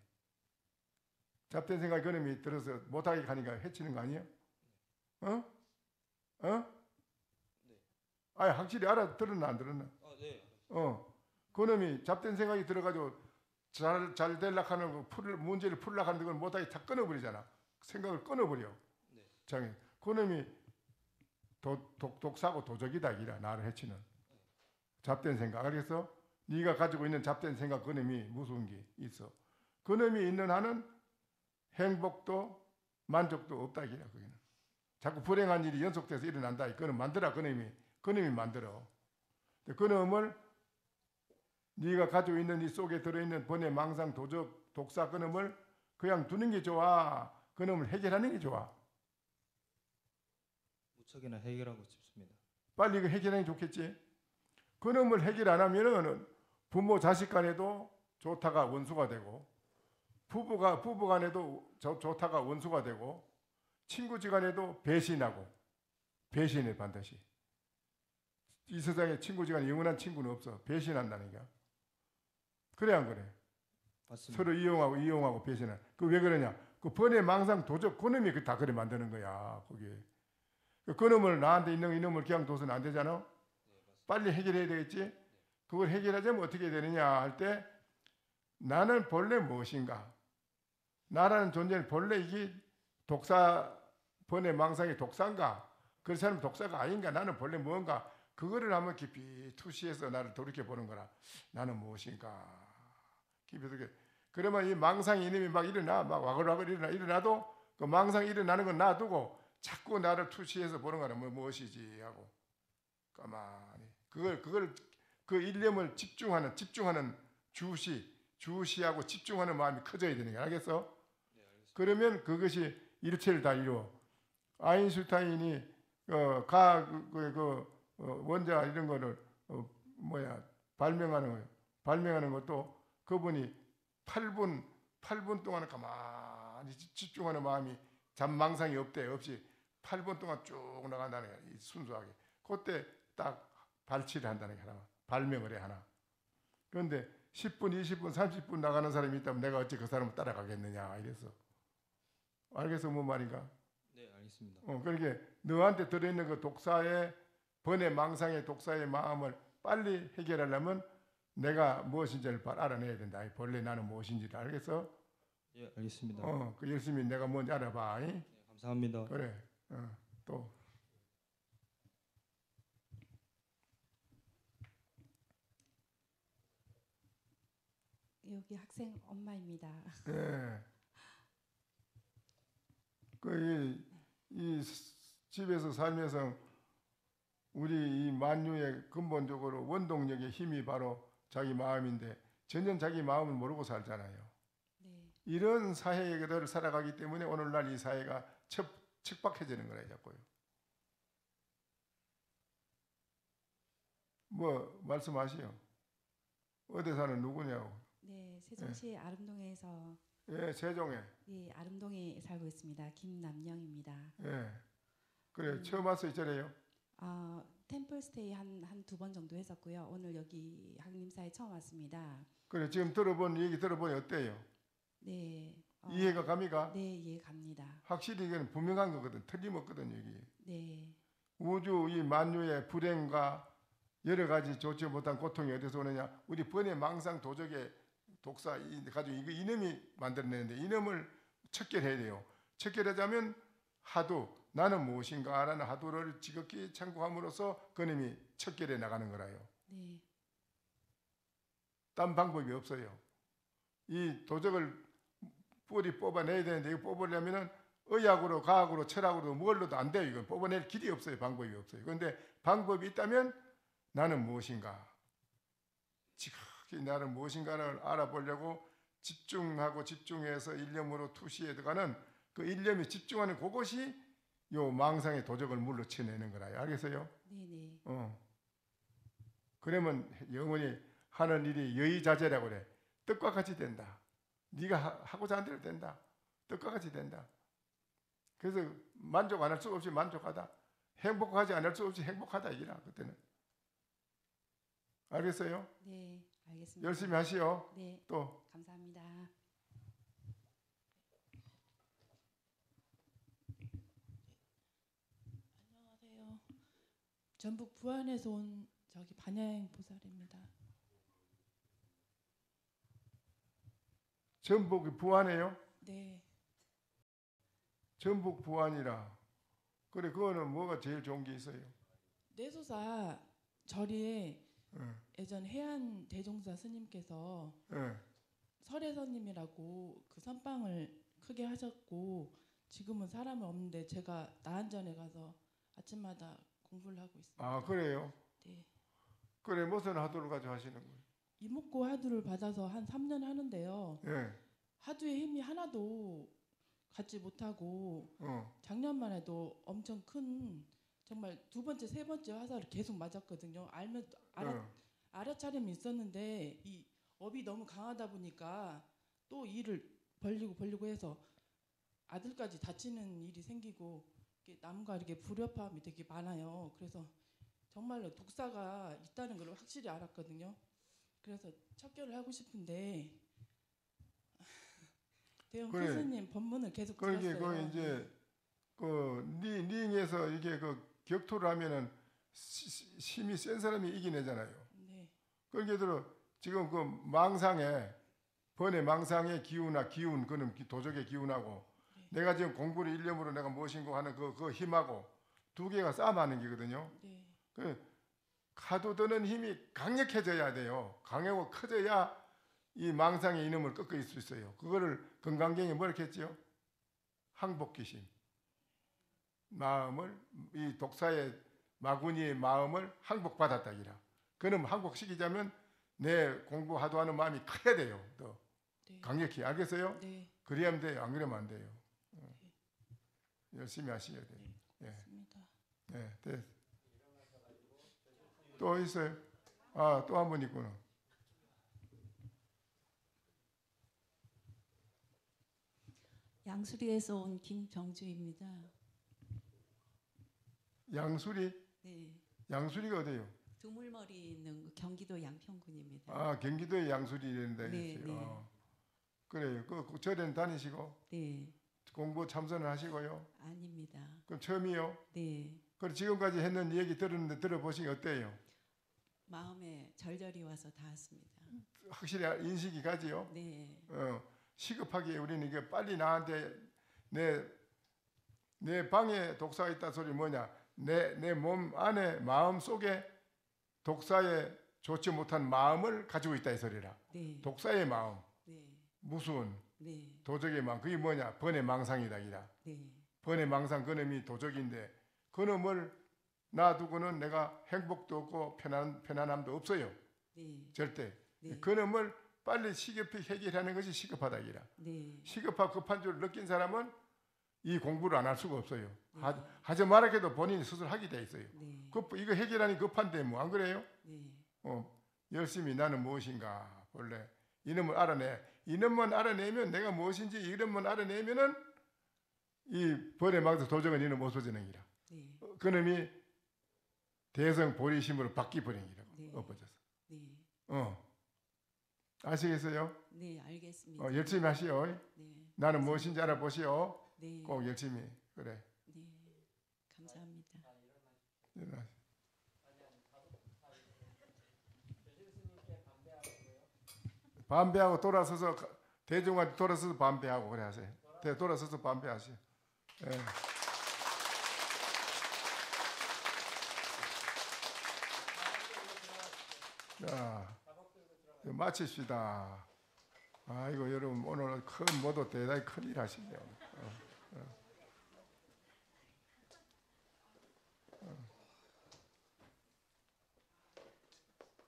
잡된 생각이 그놈이 들어서 못하게 가니까 해치는 거 아니에요? 어? 어?
네.
아니 확실히 들었나 안 들었나?
네.
그놈이 잡된 생각이 들어가지고 잘 되려고 하는 거 문제를 풀려고 하는 걸 못하게 다 끊어버리잖아. 생각을 끊어버려.
네.
장애. 그놈이 독사고 도적이다 이라 나를 해치는. 잡된 생각. 알겠어? 네가 가지고 있는 잡된 생각 그놈이 무서운 게 있어. 그놈이 있는 한은 행복도 만족도 없다 이라 거기는. 자꾸 불행한 일이 연속돼서 일어난다. 그놈 만들어. 그놈이 만들어. 그놈을 네가 가지고 있는 이 속에 들어있는 번뇌 망상 도적 독사 그놈을 그냥 두는 게 좋아? 그놈을 해결하는 게 좋아?
무척이나 해결하고 싶습니다.
빨리 이거 해결하는 게 좋겠지? 그놈을 해결 안 하면은 부모 자식 간에도 좋다가 원수가 되고 부부 간에도 좋다가 원수가 되고 친구 지간에도 배신하고 배신해 반드시. 이 세상에 친구 지간에 영원한 친구는 없어. 배신한다는 게. 그래 안 그래?
맞습니다.
서로 이용하고 배신한. 그 왜 그러냐? 그 번뇌 망상 도적 그놈이 다 그래 만드는 거야. 거기에. 그놈을 나한테 있는 이놈을 그냥 둬서는 안 되잖아.
네,
빨리 해결해야 되겠지. 그걸 해결하자면 어떻게 되느냐 할 때 나는 본래 무엇인가? 나라는 존재는 본래 이게 번뇌 망상의 독사인가? 그렇지 않으면 독사가 아닌가? 나는 본래 무언가? 그거를 한번 깊이 투시해서 나를 돌이켜 보는 거라. 나는 무엇인가? 깊이 돌이켜. 그러면 이 망상이 이놈이 막 일어나, 막 와글와글 일어나도 그 망상이 일어나는 건 놔두고 자꾸 나를 투시해서 보는 거라. 무엇이지 하고 가만히 그걸 그 일념을 집중하는 주시하고 집중하는 마음이 커져야 되는 거야. 알겠어?
네, 알겠습니다.
그러면 그것이 일체를 다 이루어. 아인슈타인이 원자 이런 거를 발명하는 것도 그분이 8분 동안 가만히 집중하는 마음이 잡망상이 없이 8분 동안 쭉 나간다는 거야. 순수하게. 그때 딱 발치를 한다는 게 하나. 발명을 해 하나. 그런데 10분, 20분, 30분 나가는 사람이 있다면 내가 어찌 그 사람을 따라가겠느냐 이래서. 알겠어? 뭔 말인가?
네, 알겠습니다.
그러니까 너한테 들어있는 그 독사의 번뇌 망상의 독사의 마음을 빨리 해결하려면 내가 무엇인지를 알아내야 된다. 본래 나는 무엇인지를. 알겠어?
예, 알겠습니다.
그 열심히 내가 뭔지 알아봐.
네, 감사합니다.
그래. 또.
여기 학생 엄마입니다.
네. 이 집에서 살면서 우리 이 만유의 근본적으로 원동력의 힘이 바로 자기 마음인데 전혀 자기 마음을 모르고 살잖아요.
네.
이런 사회를 살아가기 때문에 오늘날 이 사회가 척박해지는 거예요. 자꾸요. 뭐 말씀하시오. 어디 사는 누구냐고.
네, 세종시 아름동에서
예, 세종에.
예, 아름동에 살고 있습니다. 김남영입니다.
예. 그래 처음 와서 있잖아요.
템플스테이 한 두 번 정도 했었고요. 오늘 여기 한림사에 처음 왔습니다.
그래 지금 들어본 얘기 들어보니 어때요?
네.
이해가 갑니까?
네, 이해 갑니다.
확실히 이건 분명한 거거든. 틀림없거든 여기.
네.
우주 이 만유의 불행과 여러 가지 좋지 못한 고통이 어디서 오느냐? 우리 번외 망상 도적의 독사 가지고 이거 이놈이 만들어내는데 이놈을 척결해야 돼요. 척결하자면 하두 나는 무엇인가라는 하두를 지극히 참고함으로써 그놈이 척결해 나가는 거라요.
네.
딴 방법이 없어요. 이 도적을 뿌리 뽑아내야 되는데 이거 뽑으려면은 의학으로 과학으로 철학으로 뭘로도 안 돼요. 이건 뽑아낼 길이 없어요. 방법이 없어요. 그런데 방법이 있다면 나는 무엇인가 지극히 나는 무엇인가를 알아보려고 집중하고 집중해서 일념으로 투시해 들어가는 그 일념이 집중하는 그것이 요 망상의 도적을 물러쳐내는 거라요. 알겠어요?
네네.
그러면 영원히 하는 일이 여의자재라고 그래. 뜻과 같이 된다. 네가 하고자 하는 대로 된다. 뜻과 같이 된다. 그래서 만족 안 할 수 없이 만족하다. 행복하지 않을 수 없이 행복하다 이기라 그때는. 알겠어요?
네, 알겠습니다.
열심히 하시오.
네.
또
감사합니다.
안녕하세요. 전북 부안에서 온 반야행 보살입니다.
전북 부안이에요?
네.
전북 부안이라. 그래 그거는 뭐가 제일 좋은 게 있어요?
내소사 절에 예전 해안 대종사 스님께서 설혜선님이라고 그 선방을 크게 하셨고 지금은 사람은 없는데 제가 나한전에 가서 아침마다 공부를 하고 있습니다.
아 그래요?
네.
그래 무슨 하두를 가지고 하시는 거예요?
이목고 하두를 받아서 한 3년 하는데요. 하두의 힘이 하나도 갖지 못하고 작년만 해도 엄청 큰 정말 두 번째 세 번째 화살을 계속 맞았거든요. 알아차림이 있었는데 이 업이 너무 강하다 보니까 또 일을 벌리고 해서 아들까지 다치는 일이 생기고 남과 이렇게 불협화음이 되게 많아요. 그래서 정말로 독사가 있다는 걸 확실히 알았거든요. 그래서 척결을 하고 싶은데 대형 교수님 법문을 계속 들었어요.
그 이제 그 링에서 이게 그 격투를 하면은 힘이 센 사람이 이기내잖아요.
네.
그러니까 들어 지금 그 망상에 번외 망상의 기운 그는 도적의 기운하고 내가 지금 공부를 일념으로 내가 무엇인고 하는 그 힘하고 두 개가 싸움하는 게거든요.
네.
그 가도 드는 힘이 강력해져야 돼요. 강하고 커져야 이 망상의 이놈을 꺾을 수 있어요. 그거를 건강경에 뭐라고 했지요? 항복기심. 마음을 이 독사의 마구니의 마음을 항복받았다기라. 그럼 항복시키자면 내 공부하도 하는 마음이 커야 돼요. 더 강력히. 알겠어요?
네.
그래야만 돼요. 안 그러면 안 돼요. 열심히 하셔야 돼요. 네. 네. 또 있어요? 아, 또 한 분 있구나.
양수리에서 온 김정주입니다.
양수리?
네.
양수리가 어디예요?
두물머리 있는 경기도 양평군입니다.
아, 경기도에 양수리 이런 데가
네,
있어요.
네.
그래요. 그 절에는 다니시고?
네.
공부 참선을 하시고요?
아닙니다.
그럼 처음이요?
네.
그럼 지금까지 했는 얘기 들었는데 들어보시기 어때요?
마음에 절절히 와서 닿았습니다.
확실히 인식이 가지요?
네.
시급하게 우리는 이게 빨리 나한테 내 방에 독사가 있다 소리 뭐냐? 내 몸 안에 마음 속에 독사에 좋지 못한 마음을 가지고 있다 이 소리라.
네.
독사의 마음.
네.
무수운.
네.
도적의 마음. 그게 뭐냐? 번외 망상이다 이라.
네.
번외 망상 그놈이 도적인데 그놈을 놔두고는 내가 행복도 없고 편안함도 없어요.
네.
절대.
네.
그놈을 빨리 시급히 해결하는 것이 시급하다 이라.
네.
시급하고 급한 줄 느낀 사람은 이 공부를 안 할 수가 없어요. 하지 말라 해도 본인이 스스로 하게 돼 있어요. 이거 해결하니 급한데 뭐 안 그래요? 열심히 나는 무엇인가 본래 이놈을 알아내. 이놈만 알아내면 내가 무엇인지 이놈만 알아내면은 이 벌에 막서 도적은 이놈 없어지는기라. 그놈이 대성 보리심으로 바뀌버리기라고 엎어져서. 아시겠어요?
네, 알겠습니다.
열심히 하시오.
네,
나는 무엇인지 알아보시오.
네.
꼭 열심히 그래.
네, 감사합니다.
반배하고 돌아서서 대중한테 돌아서서 반배하고 그래 하세요. 돌아서서 반배하세요. 예. 자, 마칩시다. 아이고 여러분 오늘 모두 대단히 큰일 하시네요.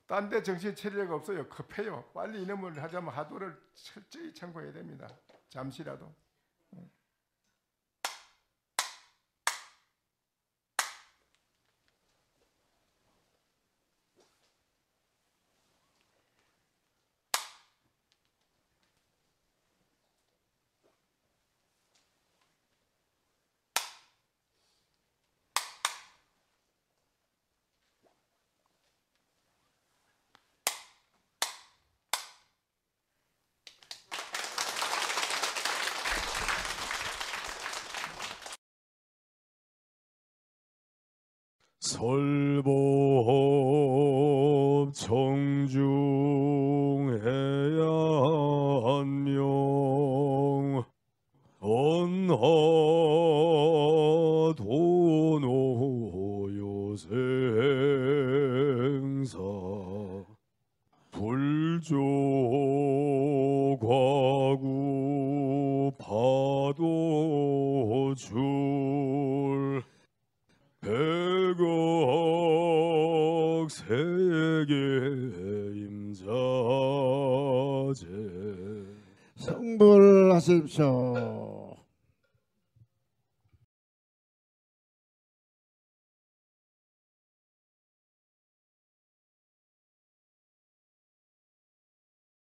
딴 데 정신 차리려가 없어요. 급해요. 빨리 이놈을 하자면 하도를 철저히 참고해야 됩니다. 잠시라도.
설법 청중해야 한명 언하 도노요생사 불조과구 파도줄 백억 세계 임자제
성불하십시오.